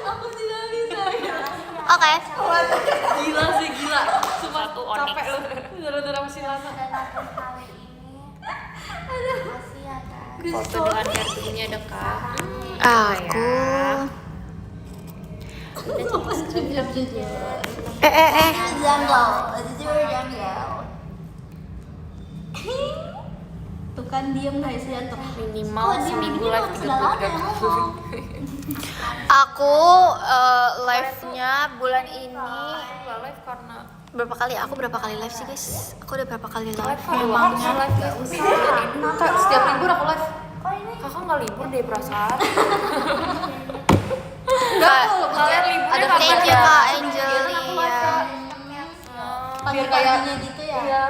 Aku tidak bisa. Oke. Gila sih, gila. Sumpah Satu onyx. capek lu. Gara-gara masih lama. Dan nonton kali ini. Makasih ya kak. foto dengan kartunya ada kak. Aku. Jungle, jujur jungle. Tuh kan diem guys ya tuh. Minimal seminggu live 33 kali. Aku live-nya bulan ini Nggak live karena berapa kali? Aku berapa kali live sih guys? Aku udah berapa kali live? memangnya live ya. Kak, setiap libur aku live. Kakak nggak libur deh perasaan. Enggak. Kalian liburnya Ada kapan Thank you ya? Kak Angelia. Pakai kayak kayak gitu ya. Iya.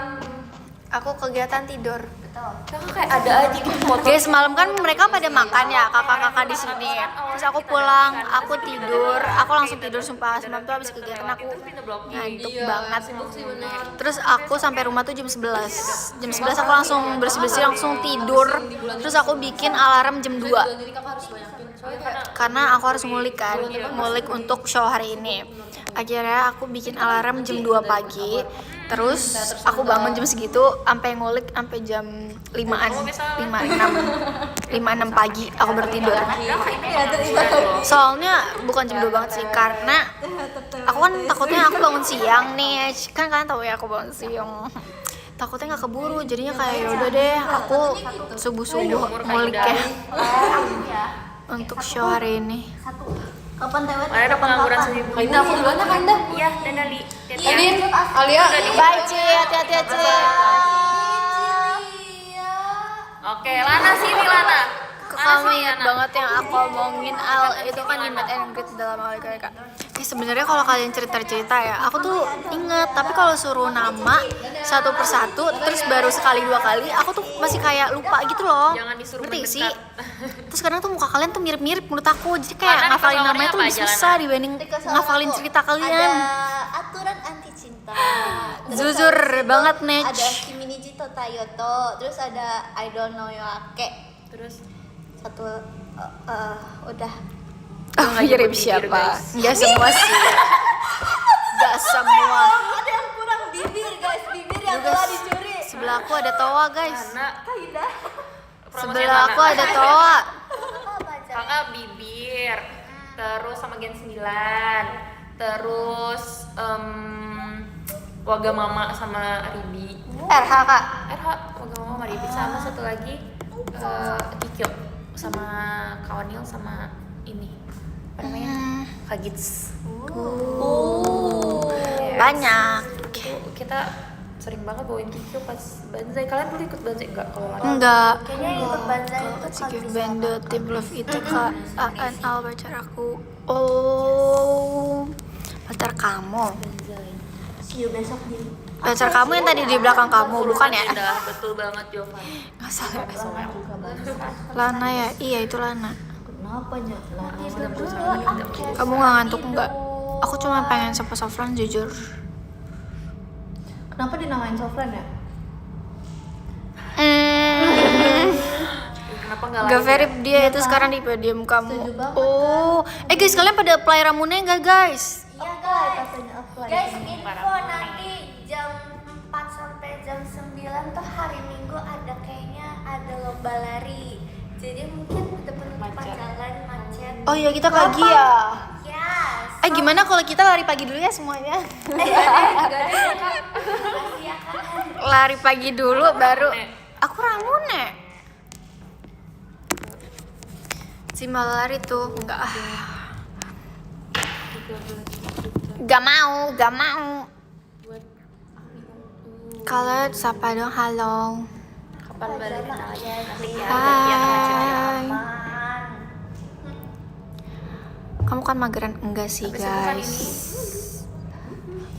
Aku kegiatan tidur. Kakak kayak ada aja gitu foto. Guys, malam kan mereka pada makan ya, kakak-kakak di sini. Terus aku pulang, aku tidur, aku langsung tidur sumpah. Semalam tuh habis kegiatan aku ngantuk banget. Terus aku sampai rumah tuh jam 11. Jam 11 aku langsung bersih-bersih, langsung tidur. Terus aku bikin alarm jam 2. Jadi kakak harus banyakin. Soalnya kayak Karena aku harus ngulik kan, ngulik untuk show hari ini. Akhirnya aku bikin alarm jam 2 pagi. Terus aku bangun jam segitu sampai ngulik sampai jam 5-an, 5-6 pagi aku baru tidur. Soalnya bukan jam 2 banget sih, karena aku kan takutnya aku bangun siang nih. Kan kalian tahu ya aku bangun siang. Takutnya nggak keburu, jadinya kayak yaudah deh aku subuh-subuh ngulik ya untuk show hari ini. Kapan TWT? Mana ada pengangguran seribu. Kak Indah, aku duluan ya Kak Indah. Iya, dan Ali. Ini Alia. Bye Ci, hati-hati ya Ci. Oke, Lana sini Lana. Kamu ingat banget yang aku omongin Al itu kan di meet and greet dalam AWKWK. Sebenarnya kalau kalian cerita-cerita ya, aku tuh inget. Tapi kalau suruh nama satu persatu, terus baru sekali 2 kali, aku tuh masih kayak lupa gitu loh. Jangan disuruh Ngerti mendekat. sih? Terus kadang tuh muka kalian tuh mirip-mirip menurut aku. Jadi kayak Lana, ngafalin favoritnya namanya tuh apa lebih aja, susah Lana? dibanding Ketika ngafalin aku cerita kalian. Ada aturan anti cinta. Terus Jujur habis itu banget, Nech. Ada Kimi ni Jito Tayoto, terus ada I don't know Yoake. Terus Satu udah. Oh, mirip siapa? Enggak semua sih. Enggak semua. Ada yang kurang bibir guys, bibir yang telah dicuri. Sebelah aku ada Toa, guys. Lana. Kaidah. Sebelah aku ada Toa. Kakak bibir. Terus sama Gen 9. Terus Wagamama sama Ribi. RH Kak. Wagamama sama Ribi sama satu lagi Kikyo sama Kawanil sama ini apa namanya Kagits. Banyak. Kita sering banget bawain Kikyo pas Banzai. Kalian dulu ikut Banzai enggak kalau Lana? Enggak. Kayaknya ikut banzai Kalau itu si kalau Game bisa. Band Team Love itu Kak Aan Al pacar aku. Oh, pacar kamu. Banzai. See you besok di Pacar kamu yang tadi di belakang kamu, bukan ya? Udah, betul banget Jovan. Nggak salah. Lana ya? Iya itu Lana. Kenapa nya? Kamu nggak ngantuk nggak? Aku cuma pengen sapa-sapan jujur. Kenapa dinamain Sofran ya? Kenapa nggak Gak live? verif dia itu sekarang di podium kamu. Oh, guys kalian pada apply Ramune nggak guys? Iya guys. Katanya apply. Guys, info nanti jam 4 sampai jam 9 tuh hari Minggu ada kayaknya ada lomba lari. Jadi mungkin ada penutupan jalan macet. Oh iya kita pagi ya. Yes. Gimana kalau kita lari pagi dulu ya semuanya? Makasih ya kan. Lari pagi dulu baru. Aku Ramune. Si lari tuh enggak. Gak mau. Kalau sapa dong halo. Kapan balik lagi? Hai. Kamu kan mageran enggak sih guys?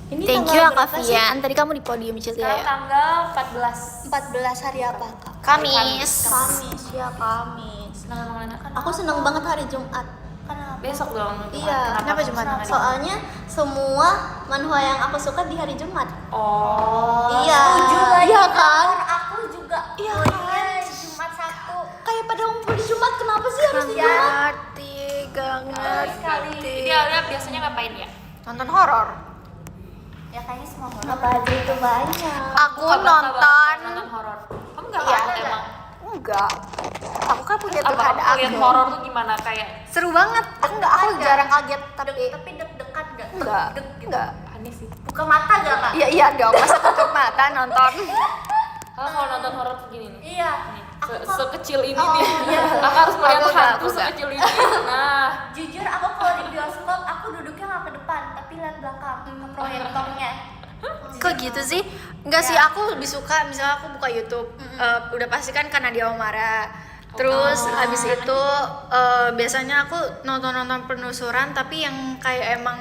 Thank you ya Kak Vian. Tadi kamu di podium Sekarang juga ya. tanggal 14. 14 hari apa, Kak? Kamis. Kamis ya, Kamis. Senang mana kan? Aku seneng banget hari Jumat. Kenapa? Besok dong. Iya. Kenapa Jumat? Soalnya semua manhwa yang aku suka di hari Jumat. Oh. Iya. Setuju lagi. Iya kan? Aku juga. Iya kuliah Jumat Sabtu. Kayak pada ngumpul di Jumat, kenapa sih harus di Jumat? Ngerti, gak ngerti. Jadi Alia biasanya ngapain ya? Nonton horor. Ya kayaknya semua orang. Apa aja itu banyak. Aku Nonton nonton. horor. Kamu nggak Iya. takut emang? Enggak. Aku kan punya Apa tuh kamu ada lihat horor tuh gimana kayak Seru banget. Aku jarang kaget tapi Tapi deg-degan gak? enggak. Enggak. aneh sih. Buka mata gak, Kak? Iya dong, masa tutup mata nonton. Kalau nonton horor tuh gini nih. Iya. Nih, sekecil ini nih. Kakak harus melihat Aku enggak, hantu aku enggak. sekecil ini. Nah, Jujur aku kalau di bioskop aku duduknya nggak ke depan tapi lihat belakang ke proyektornya. Kok gitu sih? Enggak sih, aku lebih suka misalnya aku buka YouTube, udah pasti kan karena dia Omara. Terus habis itu biasanya aku nonton penelusuran tapi yang kayak emang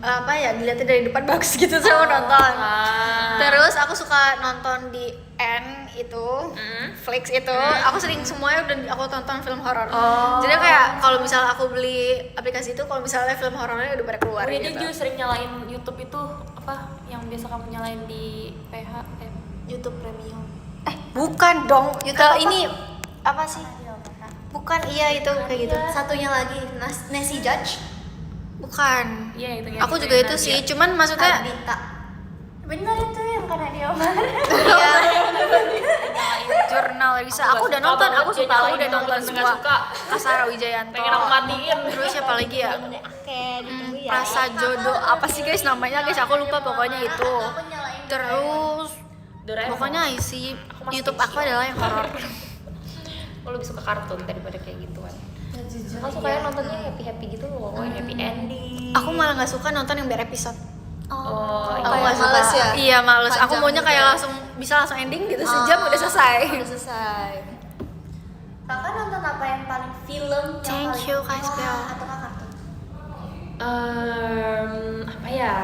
apa ya dilihatnya dari depan bagus gitu saya mau nonton. Terus aku suka nonton di N itu, Flix itu, aku sering semuanya udah aku tonton film horor. Jadi kayak kalau misalnya aku beli aplikasi itu, kalau misalnya film horornya udah pada keluar Jadi gitu. juga sering nyalain YouTube itu apa yang biasa kamu nyalain di PH YouTube Premium. Bukan dong, ini apa sih? Bukan, iya itu kayak gitu. Satunya lagi Nancy Judge. Bukan. Iya itu. Aku juga itu sih, cuman maksudnya Ardita. Bener itu yang karena dia Omar. iya. Jurnal Risa, aku udah nonton, aku udah nonton semua. Kasara Wijayanto. Pengen aku matiin. Terus siapa lagi ya? Oke, ditunggu ya. Rasa Jodoh, apa sih guys namanya guys? Aku lupa pokoknya itu. Terus pokoknya isi YouTube aku adalah yang horor. Aku lebih suka kartun daripada kayak gituan. Aku sukanya nontonnya happy gitu loh, happy ending. Aku malah nggak suka nonton yang ber-episode. Oh, Aku iya. nggak suka. males ya? Iya males. Aku Panjang maunya juga. kayak langsung ending gitu sejam udah selesai. Udah selesai. Kakak nonton apa yang paling film? yang Thank paling you, Kak wah, Isbel. Atau kak kartun? Apa ya?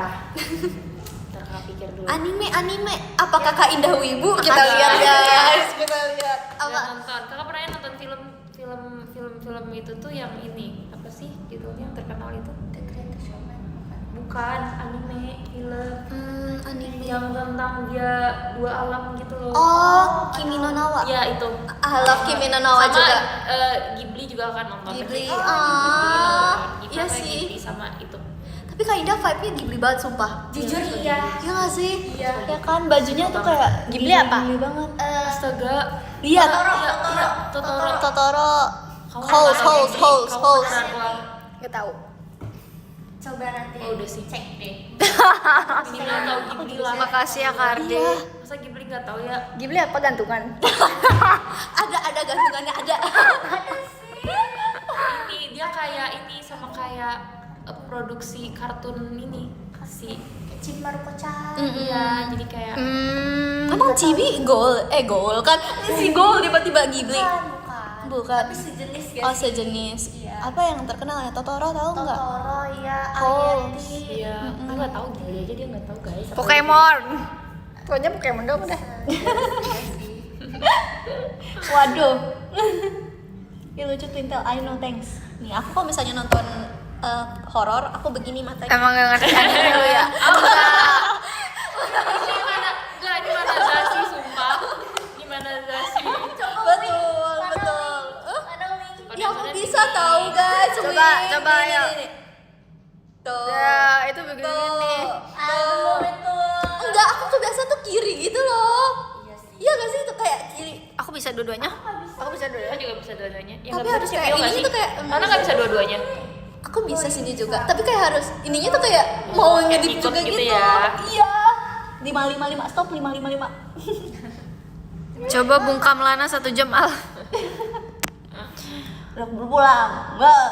Ntar kakak pikir dulu. Anime. Apa Kakak Indah Wibu? Kita Kakak. lihat guys, kita lihat. Nggak Apa? nonton. Kakak pernah nonton film itu tuh yang ini apa sih judulnya yang terkenal itu? The Greatest Showman. Bukan anime film Anime. yang tentang dia dua alam gitu loh. Oh, Kimi no Na wa. Ya itu. I love Kimi no Na wa Sama juga. Ghibli juga akan nonton. Ghibli. Ghibli Iya apa, sih. Ghibli sama itu. Tapi Kak Indah vibe-nya Ghibli banget sumpah. Jujur iya. Iya gak sih? Iya. Ya kan bajunya tuh kayak Ghibli apa? Ghibli banget. Astaga. Lihat. Iya, Totoro. Totoro. Kamu Holes. beneran, wah. Gak tahu. Coba nanti. Oh, udah sih. Cek deh. Minimal tahu Ghibli lah. Makasih ya Kardi. Masa Ghibli nggak tahu ya? Ghibli apa gantungan? Ada gantungannya ada. Ini dia kayak ini sama kayak produksi kartun ini si Cimaruko-chan. iya jadi kayak Emang Chibi goal kan? Si goal tiba-tiba Ghibli. Bukan. Bukan. Tapi sejenis gak Oh sih? sejenis. Iya. Apa yang terkenal ya? Totoro tahu nggak? Totoro ya, Oh, Ayati. Iya, aku nggak tahu dia aja dia nggak tahu guys. Pokemon. Pokoknya Pokemon dong udah. Waduh. Ya lucu Twintel, I know thanks. Nih aku kalau misalnya nonton horor, aku begini matanya. Emang gak ngerti anime lu ya? Ini mana Zasi sumpah. Gimana Zasi? Betul, betul. Ada link. Ya aku bisa tahu guys. Coba, Wih, coba, nih, ayo. nih, nih. Tuh. Ya, itu begini. Aduh, itu. Enggak, aku tuh biasa tuh kiri gitu loh. Iya gak sih itu kayak kiri. Aku bisa dua-duanya. Aku bisa Kan dua-duanya. juga bisa dua-duanya. Ya Tapi nggak bisa harus sih, kayak Pio nggak ini sih? tuh kayak, Karena nggak bisa dua-duanya. Aku bisa sih dia juga. Tapi kayak harus ininya tuh kayak mau ngedip ikut juga gitu gitu. ya. Iya. 555 stop 555. Coba bungkam Lana 1 jam Al. Udah buru pulang. Enggak.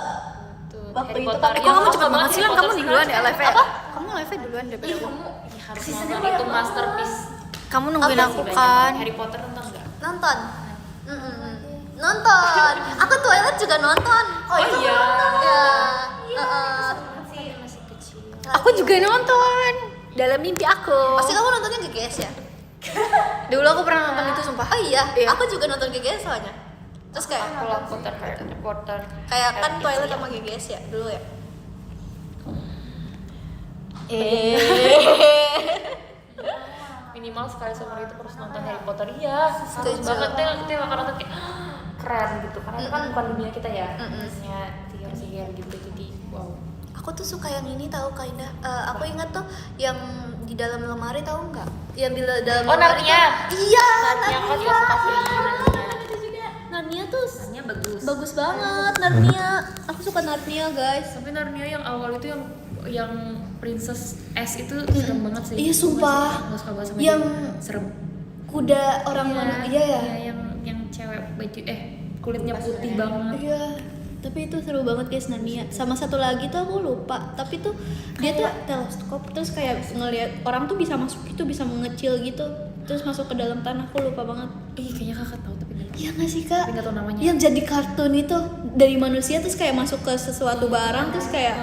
Tuh, Waktu Harry itu Potter. tapi Kok kamu Iya, cepet banget sih? Kan Harry kamu Potter duluan ya sekarang. live-nya. Apa? Kamu live-nya duluan daripada aku. Kamu harus nonton itu masterpiece. Kamu nungguin Apa aku sih? kan. Harry Potter nonton nggak? Nonton. Nonton. Aku Twilight juga nonton. Oh iya. Ya. Masih kecil. Aku juga nonton. Dalam mimpi aku. Pasti kamu nontonnya GGS ya? Dulu aku pernah nonton itu sumpah. Oh iya, Iya. aku juga nonton GGS soalnya. Terus kayak Kalau Harry Potter. kayak kan Twilight sama GGS ya dulu ya. Minimal sekali seumur itu harus nonton Harry Potter. Iya, harus Setuju. banget. Kita akan nonton kayak keren gitu. Karena itu kan bukan dunia kita ya. Maksudnya sihir-sihir gitu. Jadi wow. Aku tuh suka yang ini tahu Kak Indah. Aku ingat tuh yang di dalam lemari tahu nggak? Yang di dalam Oh, lemari. Narnia. tuh- Iya, Yang kan juga suka sih Narnia. itu juga. Narnia tuh Narnia bagus. bagus banget Narnia. Aku suka Narnia guys. Tapi Narnia yang awal itu yang Princess S itu serem banget sih. Iya, sumpah. Nggak suka banget sama Yang dia. Serem. kuda orang mana? Iya ya. Iya, yang cewek baju kulitnya putih banget. Iya, tapi itu seru banget guys Narnia. Sama satu lagi tuh aku lupa, tapi tuh dia tuh teleskop terus kayak ngelihat orang tuh bisa masuk itu bisa mengecil gitu, terus masuk ke dalam tanah. Aku lupa banget. Kayaknya kakak tahu tapi nggak tahu. Iya nggak sih kak? Tapi nggak tahu namanya. Yang jadi kartun itu dari manusia terus kayak masuk ke sesuatu barang terus kayak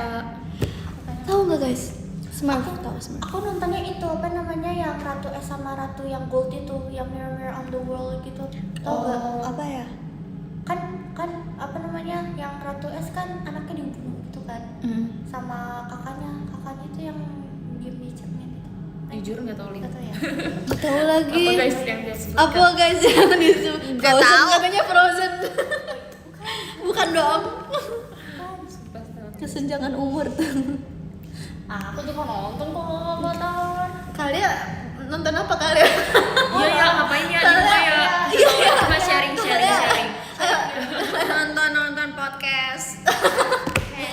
tahu nggak guys? Smart tahu Smart. Aku nontonnya itu apa namanya yang Ratu S sama Ratu yang Gold itu, yang Mirror Mirror on the World gitu. Tahu nggak? Apa ya? Kan apa namanya yang Ratu S kan anaknya dibunuh gitu kan, sama kakaknya itu yang diem di cermin itu. Jujur nggak tahu Nggak link. tahu ya. Nggak tahu lagi. Apa guys yang dia sebutkan? Apa guys yang disebut? Nggak Frozen, tahu. katanya Frozen. Bukan dong. Sumpah, tahu. Kesenjangan umur. Aku juga nonton kok nggak tahu. Kalian nonton apa kalian? Iya ya, ngapain ya di rumah ya? Coba sharing. Nonton podcast.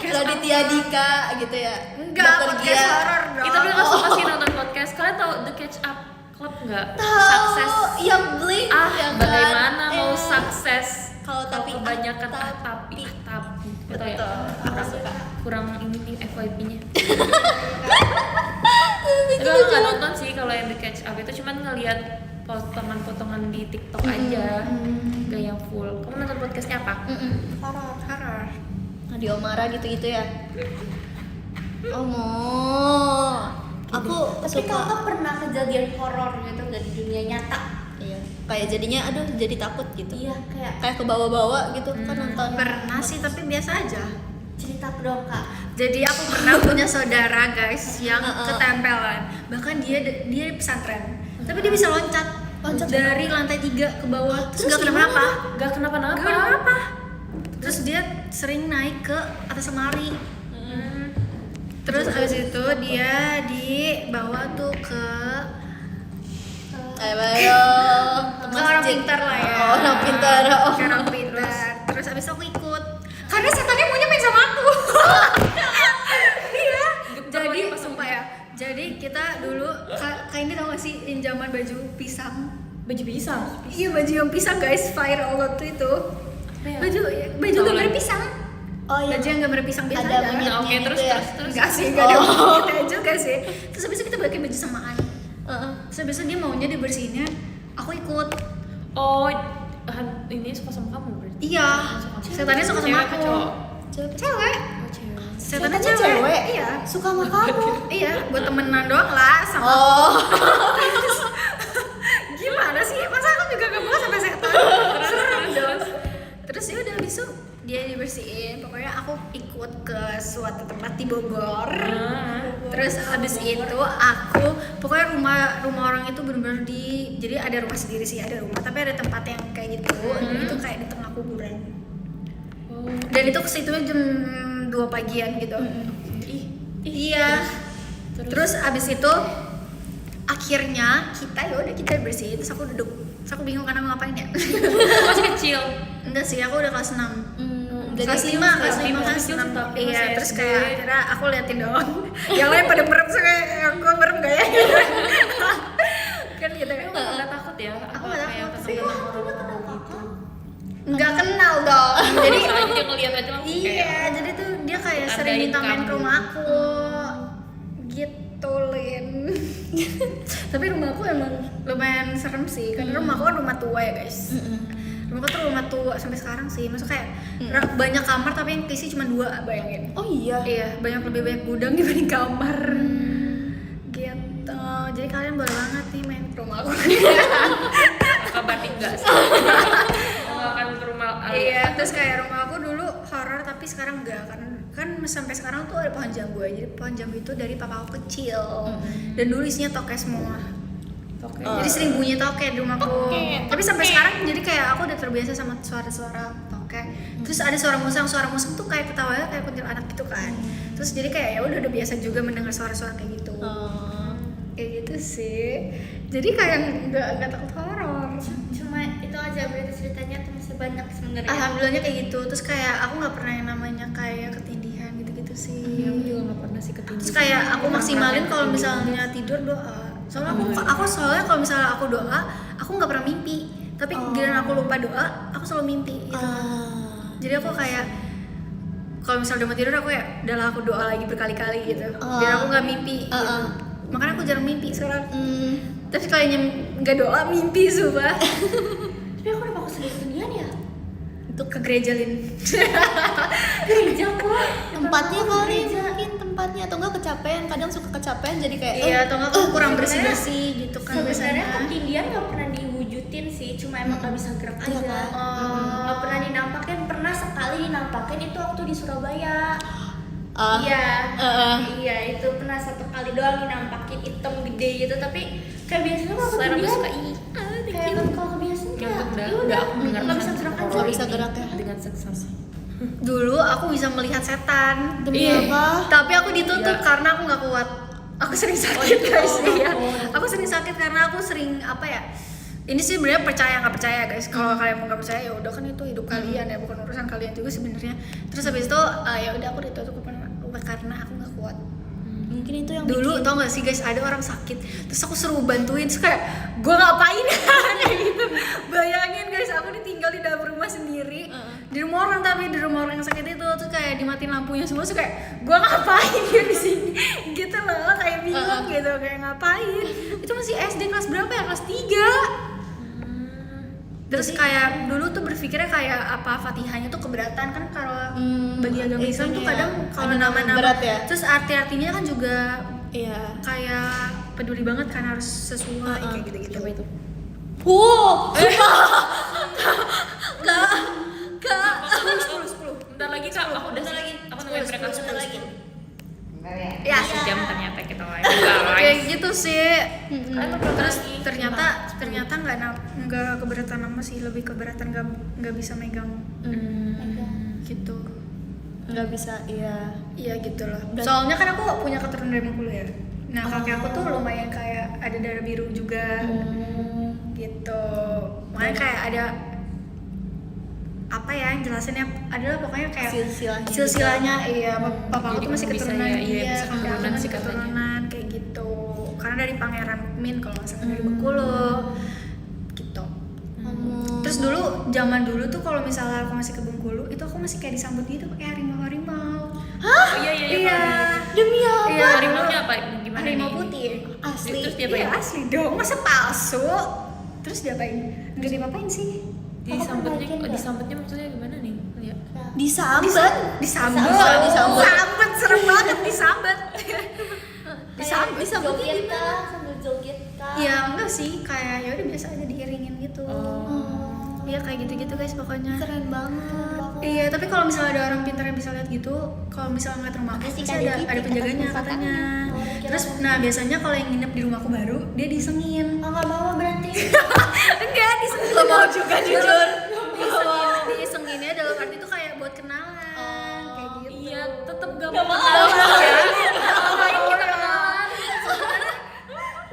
Raditya Dika gitu ya. Enggak, Dr. podcast Gia. horor dong. Kita bilang suka sih nonton podcast. Kalian tahu The Catch Up Club nggak? Tahu Sukses. yang Blink Ah, ya kan? bagaimana mau Eh, sukses kalau tapi kebanyakan tapi. tapi betul ya? Betul. Kurang ini nih FYP-nya. Itu Tapi aku nggak lucu. nonton sih kalau yang The Catch Up itu cuman ngelihat potongan-potongan di TikTok aja, gak yang full. Kamu nonton podcastnya apa? Horor. Adi Omara gitu-gitu ya. Oh mau. Aku Tapi suka. kakak pernah kejadian horor gitu nggak di dunia nyata? Iya. Kayak jadinya aduh jadi takut gitu. Iya, Kayak ke bawah-bawah gitu kan nonton. Pernah sih tapi biasa aja. cerita dong kak. Jadi aku pernah punya saudara guys yang ketempelan. Bahkan dia di pesantren. Tapi dia bisa loncat dari lantai 3 ke bawah. Terus gak kenapa-napa. Gak kenapa-napa. Gak kenapa. Terus dia sering naik ke atas lemari. Terus habis itu dia dibawa tuh ke Ayo. ke orang pintar lah ya. Oh, orang pintar. Oh. Ke orang pintar. Terus habis itu aku ikut. Karena setannya maunya main sama aku. Iya. Jadi sumpah ya. Jadi kita dulu kayak ini tau gak sih yang zaman baju pisang? Baju pisang. Iya baju yang pisang guys, viral waktu itu. Baju gambar pisang. Oh iya. Baju yang gambar pisang biasa Ada aja. monyetnya Oke, gitu terus ya. Enggak sih, enggak ada monyetnya juga sih. Terus habis itu kita pakai baju samaan. Terus habis itu dia maunya dibersihinnya, aku ikut. Oh, ini suka sama kamu berarti? Iya, setannya suka sama Cewek aku. apa cowok? Cewek. Oh, cewek. Setannya Setannya cewek. cewek? Iya. Suka sama kamu. Iya, buat temenan doang lah sama. Oh. Gimana sih? Masa aku juga gak mau sampai setan? Serem dong. Terus ya udah besok dia dibersihin. Pokoknya aku ikut ke suatu tempat di Bogor. Terus abis itu aku pokoknya rumah orang itu benar-benar jadi ada rumah sendiri sih, ada rumah tapi ada tempat yang kayak gitu. Itu kayak di tengah kuburan. Dan itu ke situ jam 2 pagian gitu. Iya. Terus abis itu akhirnya kita bersihin, terus aku duduk. Terus aku bingung karena mau ngapain ya. Masih kecil. Enggak sih, aku udah kelas 6. Jadi Kelas 5, kelas 6. tapi Iya, masih terus SD. kayak akhirnya aku liatin doang. Yang lain pada merem, so kayak gue merem gak ya? Kan gitu kan. Aku nggak takut ya? Aku Apa nggak kayak takut ketemu sih. orang-orang gitu? Nggak kenal dong. Jadi Soalnya dia ngeliat aja langsung iya, kayak jadi tuh dia kayak ada sering minta main ke kamu. rumah aku. Gitu, Lin. Tapi rumah aku emang lumayan serem sih, karena rumah aku kan rumah tua ya guys. Rumah aku tuh rumah tua sampai sekarang sih. Maksudnya kayak banyak kamar tapi yang keisi cuma 2, bayangin. Oh iya. Iya, lebih banyak gudang dibanding kamar. Gitu. Jadi kalian boleh banget nih main ke rumah aku. kabar enggak sih? Nggak akan ke rumah. Iya, terus kayak rumah aku dulu horor tapi sekarang enggak, kan sampai sekarang tuh ada pohon jambu aja. Jadi pohon jambu itu dari papa aku kecil. Dan dulu isinya toke semua. Jadi sering bunyi toke di rumahku. Tapi sampai sekarang jadi kayak aku udah terbiasa sama suara-suara toke. Terus ada suara musang tuh kayak ketawanya kayak kuntilanak gitu kan. Terus jadi kayak ya udah biasa juga mendengar suara-suara kayak gitu. Kayak gitu sih. Jadi kayak nggak takut horor. Cuma itu aja berarti ceritanya tuh masih banyak sebenarnya. Alhamdulillahnya kayak gitu. Terus kayak aku nggak pernah yang namanya kayak ketindihan gitu-gitu sih. Aku juga nggak pernah sih ketemu. Terus kayak aku maksimalin kalau misalnya tidur doa. Soalnya aku soalnya kalau misalnya aku doa, aku nggak pernah mimpi. Tapi giliran aku lupa doa, aku selalu mimpi gitu. Jadi aku kayak kalau misalnya udah mau tidur aku ya udahlah aku doa lagi berkali-kali gitu. Biar aku nggak mimpi. Gitu. Makanya aku jarang mimpi sekarang. Tapi kalau nggak doa mimpi sumpah. Tapi aku udah fokus sendirian ya. Untuk ke gereja Lin. Gereja kok. Tempatnya kali mungkin tempatnya atau enggak kecapean, kadang suka kecapean jadi kayak Iya, atau nggak aku kurang bersih-bersih gitu kan Sebenarnya biasanya. ketindihan nggak pernah diwujudin sih, cuma emang nggak bisa gerak Iya aja. kan? Nggak pernah dinampakin, pernah sekali dinampakin itu waktu di Surabaya. Iya itu pernah satu kali doang dinampakin hitam gede gitu, tapi kayak biasanya kalau Selera gue ketindihan suka kayak kalau kebiasaan Yang ya udah udah aku mendengar nggak bisa gerak aja. Nggak bisa gerak ya. dengan sensasi. Dulu aku bisa melihat setan. Demi apa? Tapi aku ditutup karena aku nggak kuat. Aku sering sakit guys. Iya. Aku sering sakit karena aku sering apa ya? Ini sih sebenarnya percaya nggak percaya guys. Kalau kalian mau nggak percaya ya udah, kan itu hidup kalian ya, bukan urusan kalian juga sebenarnya. Terus habis itu ya udah aku ditutup karena aku nggak kuat. Mungkin itu yang Dulu tau gak sih guys, ada orang sakit terus aku suruh bantuin, terus kayak gue ngapain kayak gitu. Bayangin guys, aku ditinggal di dalam rumah sendiri di rumah orang, tapi di rumah orang yang sakit itu, terus kayak dimatiin lampunya semua, terus kayak gue ngapain ya di sini gitu loh, kayak bingung gitu, kayak ngapain. Itu masih SD kelas berapa ya, kelas 3. Terus kayak dulu tuh berpikirnya kayak apa Fatihahnya tuh keberatan kan, kalau bagi agama Islam tuh itunya, kadang kalau ada nama-nama berat ya? terus arti-artinya kan juga Iya. kayak peduli banget kan, harus sesuai kayak gitu-gitu. Coba itu. Gak 10. Bentar lagi kak, aku udah lagi. Aku nungguin mereka 10 lagi. Ya, Sejam ternyata kita live. kayak gitu sih. Kalian mau Terus lagi? ternyata nggak keberatan nama sih, lebih keberatan nggak bisa megang gitu. Nggak bisa, iya. Iya gitu loh. Soalnya kan aku punya keturunan dari Bengkulu ya. Nah kakek aku tuh lumayan kayak ada darah biru juga, gitu. Makanya kayak ada apa ya yang jelasinnya adalah pokoknya kayak silsilahnya iya. Papa aku Jadi tuh masih bisa keturunan ya, iya, bisa kakek aku keturunan masih sih katanya. keturunan kayak gitu. Karena dari Pangeran Min kalau nggak salah dari Bengkulu, gitu. Terus dulu zaman dulu tuh kalau misalnya aku masih ke Bengkulu itu aku masih kayak disambut gitu pakai harimau. Oh iya. Iya. Demi apa? Iya, Harimaunya apa? Gimana harimau nih? putih. Asli. Terus dia Iya apa? asli dong, masa palsu? Terus diapain? Nggak diapain sih. Disambetnya maksudnya gimana nih? Ya. Disambet. Disambet serem banget disambet. Disambet Joget kah? Sambil joget kah? Ya enggak sih, kayak ya udah biasa aja diiringin gitu. Iya kayak gitu-gitu guys pokoknya. Keren banget. Iya, tapi kalau misalnya ada orang pintar yang bisa lihat gitu, kalau misalnya ngeliat rumahku Makasih, pasti Kak Devi, ada penjaganya atas katanya. kesempatannya. Terus nah biasanya kalau yang nginep di rumahku baru, dia disengin. Nggak mau berarti. Enggak, disengin. Gak mau juga jujur. Disenginnya dalam arti itu kayak buat kenalan, kayak gitu. Iya, tetep gak Gak mau. mau. Ngapain kita kenalan?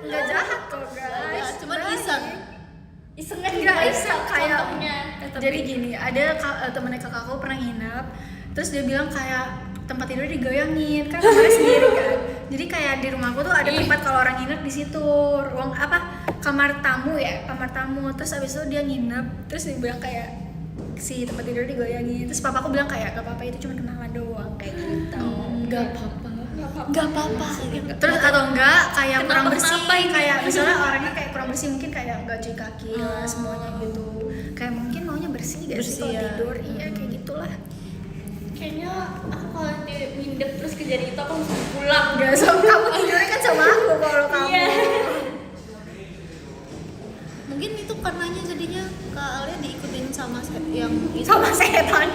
Enggak jahat kok guys. Cuman iseng. Enggak iseng kayak Contohnya. jadi gini, ada temennya kakakku pernah nginep, terus dia bilang kayak tempat tidur digoyangin, kan kamarnya sendiri kan. Jadi kayak di rumahku tuh ada tempat kalau orang nginep di situ, ruang apa? Kamar tamu ya, kamar tamu. Terus abis itu dia nginep, terus dia bilang kayak si tempat tidur digoyangin. Terus papaku bilang kayak gak apa-apa, itu cuma kenalan doang kayak gitu. Gak apa-apa. Gak apa-apa. Terus atau enggak kayak kurang Kenapa bersih, ini? kayak misalnya orangnya kayak kurang bersih, mungkin kayak enggak cuci kaki lah semuanya gitu. Kayak mungkin maunya bersih gak sih Bersih, kalau ya. tidur? Iya kayak gitulah. Kayaknya aku kalau nanti mindep terus kejadian itu aku langsung pulang. Enggak, sama kamu tidurnya kan sama aku kalau kamu. Iya. Mungkin itu karenanya jadinya Kak Alia diikutin sama yang itu. Sama setan.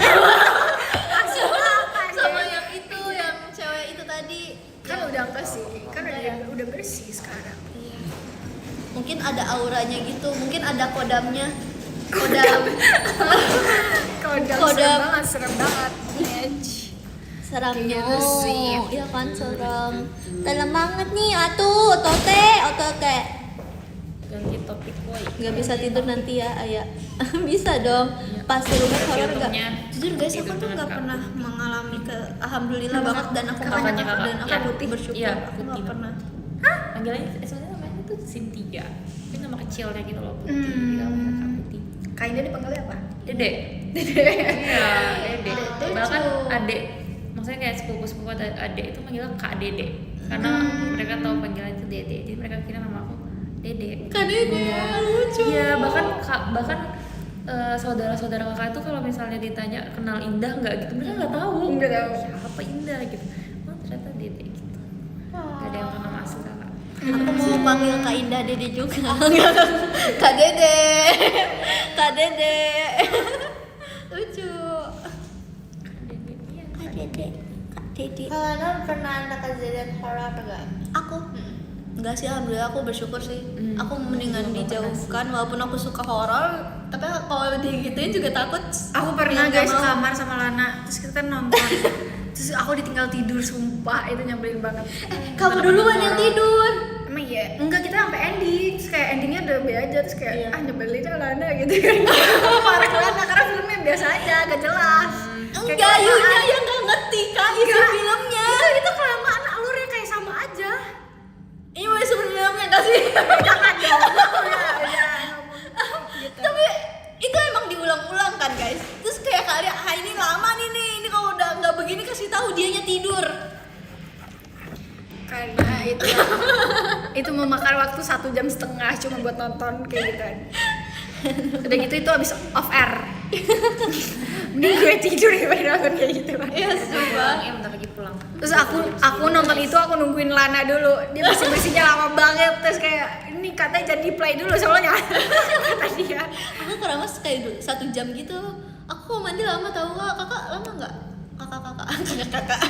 Langsung apa Sama deh? yang itu, yang cewek itu tadi. Kan udah enggak sih, kan udah bersih sekarang. Mungkin ada auranya gitu, mungkin ada kodamnya. Kodam. Kodam serem banget. Seramnya. Kayak gitu sih. Iya kan serem. Dalam banget nih, atuh, otote. Ganti topik boy. Nggak bisa tidur nanti ya, Ayah. Bisa dong. Pas rumah horor nggak. Untungnya Jujur guys, aku tidur tuh dengan nggak Kak pernah Putih. mengalami alhamdulillah banget dan aku Kakaknya nggak kakak. dan aku Ya, putih bersyukur. iya, Aku nggak Putih. pernah. Panggilannya sebenarnya namanya tuh Cynthia. Tapi nama kecilnya gitu loh, Putih. Hmm. Gitu, Kak Putih. Kayaknya dipanggilnya apa? Dede. Iya, Dede. Bahkan adek, maksudnya kayak sepupu-sepupu adek itu manggilnya Kak Dede. Karena mereka tahu panggilan itu Dede. Jadi mereka kira nama aku Dede. Kadang lucu. Iya, bahkan saudara-saudara kakak itu kalau misalnya ditanya kenal Indah nggak gitu, mereka nggak tahu. Nggak tahu. Siapa Indah gitu. Oh ternyata Dede gitu. Gak ada yang tahu nama asli kakak. Aku mau panggil Kak Indah Dede juga. Kak Dede. Kak Dede. Lucu. Dede, iya. Kak Dede. Kak Dede. Kalau Nana pernah ada kejadian horor nggak? Aku enggak sih, alhamdulillah aku bersyukur sih. Aku mendingan Aku juga dijauhkan walaupun aku suka horor, tapi kalau digituin juga takut. Aku pernah Nggak guys mau. kamar sama Lana, terus kita nonton. Terus aku ditinggal tidur, sumpah itu nyebelin banget. Kamu duluan yang tidur. Emang iya? Enggak, kita sampai ending. Terus kayak endingnya udah be aja, terus kayak Iya. nyebelin aja Lana gitu kan. Aku marah ke Lana karena filmnya biasa aja, gak jelas. Kayak Enggak, kelamaan. Yunya yang nggak ngerti Kak isi Enggak. filmnya. Itu kelamaan alurnya kayak sama aja. Ini mau isi filmnya nggak sih? Jangan dong. Udah. Gitu. Tapi itu emang diulang-ulang kan guys. Terus kayak kali ini lama nih ini kalau udah nggak begini kasih tahu dianya tidur. Karena itu memakan waktu 1,5 jam cuma buat nonton kayak gitu kan. Udah gitu itu habis off air. Mending gue tidur daripada nonton kayak gitu kan. Iya sumpah. Ya bentar lagi pulang. Terus aku nonton itu aku nungguin Lana dulu. Dia bersih-bersihnya lama banget. Terus kayak ini katanya jadi play dulu soalnya. Kata dia. Aku keramas kayak 1 jam gitu. Aku mandi lama tau gak? Kakak lama nggak? Kakak.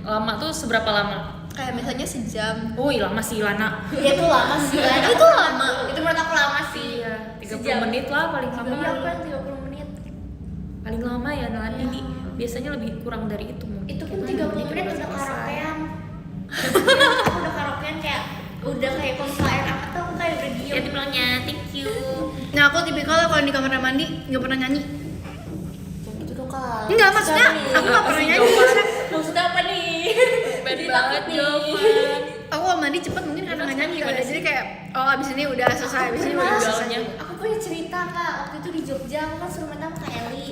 Lama tuh seberapa lama? Kayak misalnya sejam. Wih lama sih Lana. Ya itu lama sih. Lana. Itu lama. Itu menurut aku lama sih. Iya, 30 Sejam. menit lah paling lama. Iya kan 30 menit. Paling lama ya Lana ini biasanya lebih kurang dari itu mungkin. Itu pun 30 menit udah karaokean. Aku udah karaokean kayak udah kayak kalau misalnya air hangat tuh aku kayak udah diem. Ya dibilangnya thank you. Nah aku tipikal kalau di kamar mandi nggak pernah nyanyi. Jangan gitu dong Kak. Enggak, maksudnya aku nggak pernah nyanyi. Maksudnya apa nih? Bad Jadi banget takut nih. jawaban. Aku kalau mandi cepet mungkin karena nggak nyanyi kali. Jadi kayak oh abis ini udah selesai, abis ini udah selesai. Gaulnya. Aku punya cerita Kak, waktu itu di Jogja aku kan suruh main sama Kak Eli.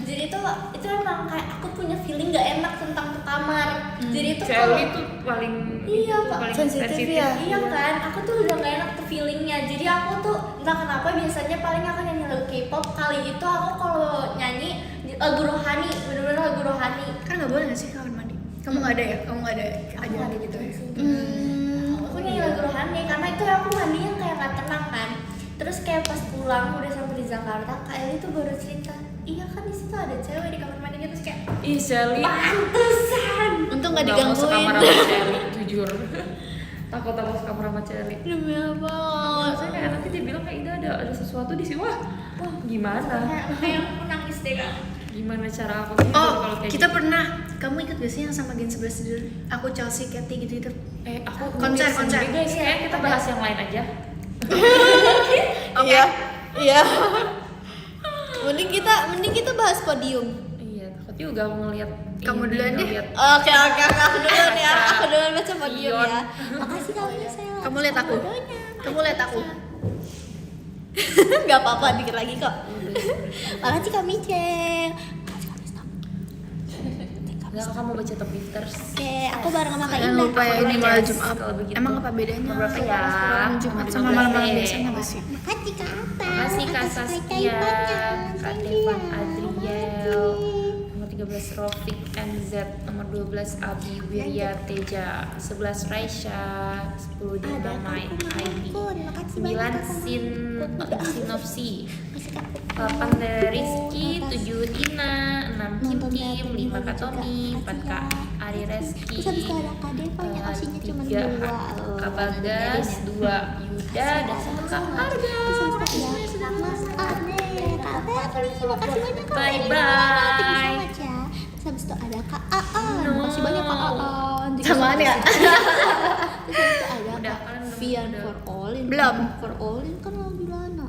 Jadi jadi itu emang kayak aku punya feeling gak enak tentang tuh kamar. Jadi itu Cewek itu paling Iya, itu Pak. paling Sensitif ya? iya kan, aku tuh udah gak enak tuh feelingnya. Jadi aku tuh entah kenapa biasanya paling aku nyanyi lagu K-pop. Kali itu aku kalau nyanyi lagu rohani, bener-bener lagu rohani. Kan nggak boleh nggak sih kamar mandi? Kamu nggak ada ya? Kamu nggak ada ajaran kayak gitu ya? Aku nyanyi lagu rohani karena itu aku mandinya kayak gak tenang kan. Terus kayak pas pulang udah sampai di Jakarta, Kak Eli tuh baru cerita, iya kan di situ ada cewek di kamar mandinya. Terus kayak ih Shelly pantesan. Untung nggak nggak mau sekamar digangguin. sama Shelly jujur takut sekamar sama Shelly. Demi apa? Maksudnya kayak nanti dia bilang kayak Ida ada sesuatu di sini, wah gimana Kayak aku nangis deh Kak. gimana cara aku tidur Oh, kalau kayak kita gitu. pernah. Kamu ikut gak sih yang sama Gen 11 tidur? Aku Chelsea, Katy gitu-gitu. Aku Konser. sendiri guys, kayak kita bahas yang lain aja. Iya. Iya. mending kita bahas podium. Iya, takut juga aku ngeliat Kamu ini, duluan deh. ngeliat Oke, aku duluan ya. Aku duluan baca podium Ion. ya. Makasih Kak Michelle. Kamu lihat aku. Kamu lihat aku. Gak apa-apa, dikit lagi kok. Makasih Kak Michelle. Enggak, kamu baca top Twitters. Oke, aku bareng sama Kak Jangan Indah. lupa ya, ini malam Jumat. Kalau begitu. Emang apa bedanya? Berapa ya? Malam Jumat sama 15 malam-malam deh. biasanya nggak sih? Makasih Kak Ata. Makasih Kak atas Saskia, kaitannya. Kak Thank Devan you ya. Adriel, nomor 13 Rofik NZ, nomor 12 Abi Wirya Teja, 11 Raisya, 10 Dina Mai ID, 9 Sinopsi, 8 dari Rizky, 7 Dina, 6 Kim Kim, 5 Kak Tommy, 4 Kak Ari Reski, Terus habis itu ada Kak Deva yang aslinya cuma 3 2. Kak Bagas, 2 Yuda, dan 1 Kak Arga. Terus ada Mas Ade, Kak Febri, makasih banyak Kak Bye Febri. bye. Thank you so much ya. Terus habis itu ada Kak Aan, makasih banyak Kak Aan. Samaan ya? Terus habis itu ada Udah, Kak kalian udah- Vian udah. for All In. Belum. For All In kan lagu Lana.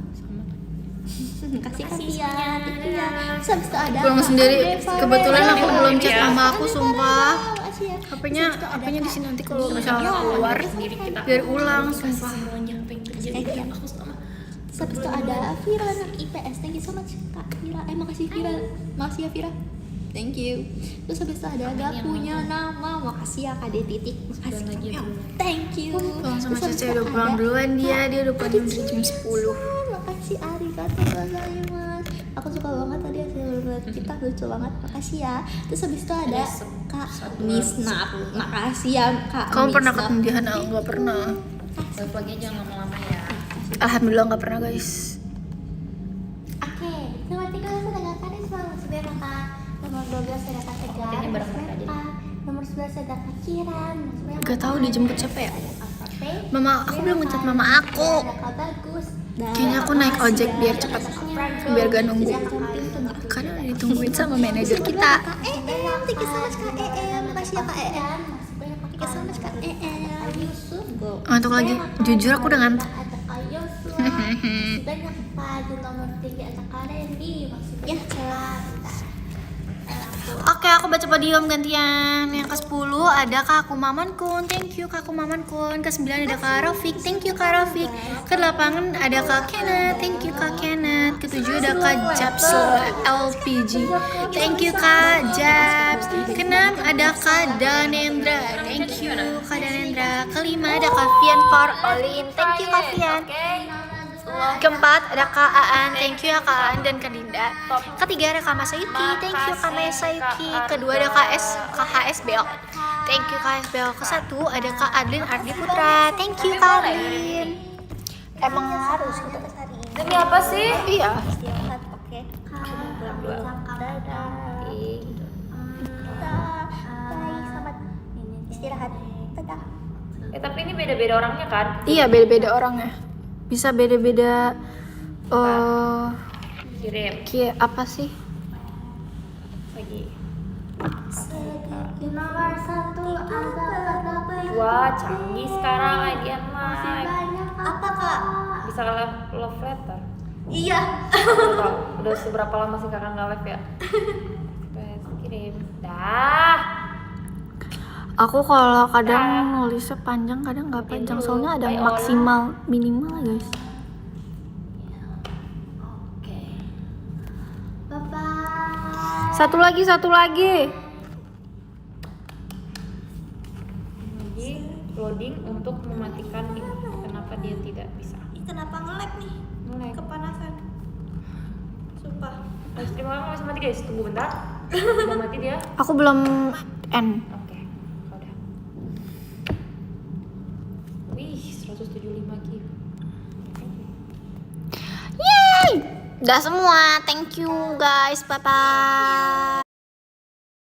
Kasih Kak Makasih Vian, semuanya. thank you ya. Terus habis itu ada Pulang Kak sendiri. Ade Kebetulan Farel. aku belum chat Ya. mama aku, sumpah. Makasih ya. HP-nya Terus habis itu ada HP-nya di Kak sini nanti kalau Sama-sama misalnya aku keluar sendiri kita biar ulang, sumpah. semuanya apa yang terjadi Thank you. aku sama Terus habis itu ada Vira anak IPS. Thank you so much Kak Vira. Makasih Vira. Makasih ya Vira. Thank you. Terus habis itu ada gak punya nama. Makasih ya Kak D titik. Makasih Dan lagi Kak. dulu. Thank you. Pulang sama Terus habis Cece itu udah pulang ada duluan dia udah pulang Kak dari jam 10. Makasih arigatou gozaimasu. Aku suka banget tadi hasil kita lucu banget. Makasih ya. Terus habis itu ada Kak Misnap. Makasih ya Kak. Kamu pernah Misnap. ketemu Diana? Enggak pernah. live lagi aja lama-lama ya. Alhamdulillah nggak pernah guys. Oke, nomor 13 ada Kak Karis, sebenarnya Kak. Nomor 12 ada Kak Tegar, Kontennya bareng mereka aja. nomor 11 ada Kak Kiran, Gak tahu dijemput siapa ya? ada Kak Pape, Mama, aku belum ngechat mama aku. ada Kak Bagus, Kayaknya aku naik ojek biar cepet, biar gak nunggu. ada Kak Pintu, Karena udah ditungguin sama manajer kita. Kak thank you so much Kak Makasih ya Kak Thank you so much Kak Yusuf, Ngantuk lagi. Jujur aku udah ngantuk. ada Kak Yosua, masih banyak Kak. Di nomor 3 ada Kak Randy, masih banyak Kak. Oke, aku baca podium gantian. Yang ke-10 ada Kak Kumaman Kun. Thank you Kak Kumaman Kun. Ke-9 ada Kak Rafiq. Thank you Kak Rafiq. Ke-8 ada Kak Kenneth. Thank you Kak Kenneth. Ke-7 ada Kak Japs LPG. Thank you Kak Japs. Ke-6 ada Kak Danendra. Thank you Kak Danendra. Ke-5 ada Kak Vian for Olin. Thank you Kak Vian. Keempat ada Kak Aan, thank you ya Kak Aan dan Kak Dinda. Ketiga ada Kak Masayuki, thank you Kak Masayuki. Kedua ada Kak HS Beok, thank you Kak HS Beok. Ke-1 ada Kak Adlin Ardi Putra, thank you Kak Adlin. Emang harus gitu. Demi apa sih? Iya. Istirahat, oke. Bye, selamat istirahat. Dadah. Tapi ini beda-beda orangnya kan? Iya beda-beda orangnya. Bisa beda-beda. Kirim Kayak apa sih? lagi. Di nomor 1 ada Kak Wah, canggih sekarang lagi live. banyak apa Kak? Bisa love letter. Iya. Udah seberapa lama sih kakak nggak live ya? Kirim. Dah. Aku kalau kadang nulisnya panjang, kadang nggak panjang. Soalnya ada maksimal, minimal guys. Bye bye. Satu lagi. Lagi loading untuk mematikan ini. Kenapa dia tidak bisa? Ih, kenapa nge-lag nih? Mulai. Kepanasan. Sumpah. Terima kasih masih mati guys. Tunggu bentar. Udah mati dia. Aku belum end. Oke. Udah. Wih, 175 gift. Yeay! Udah semua. Thank you guys. Bye bye.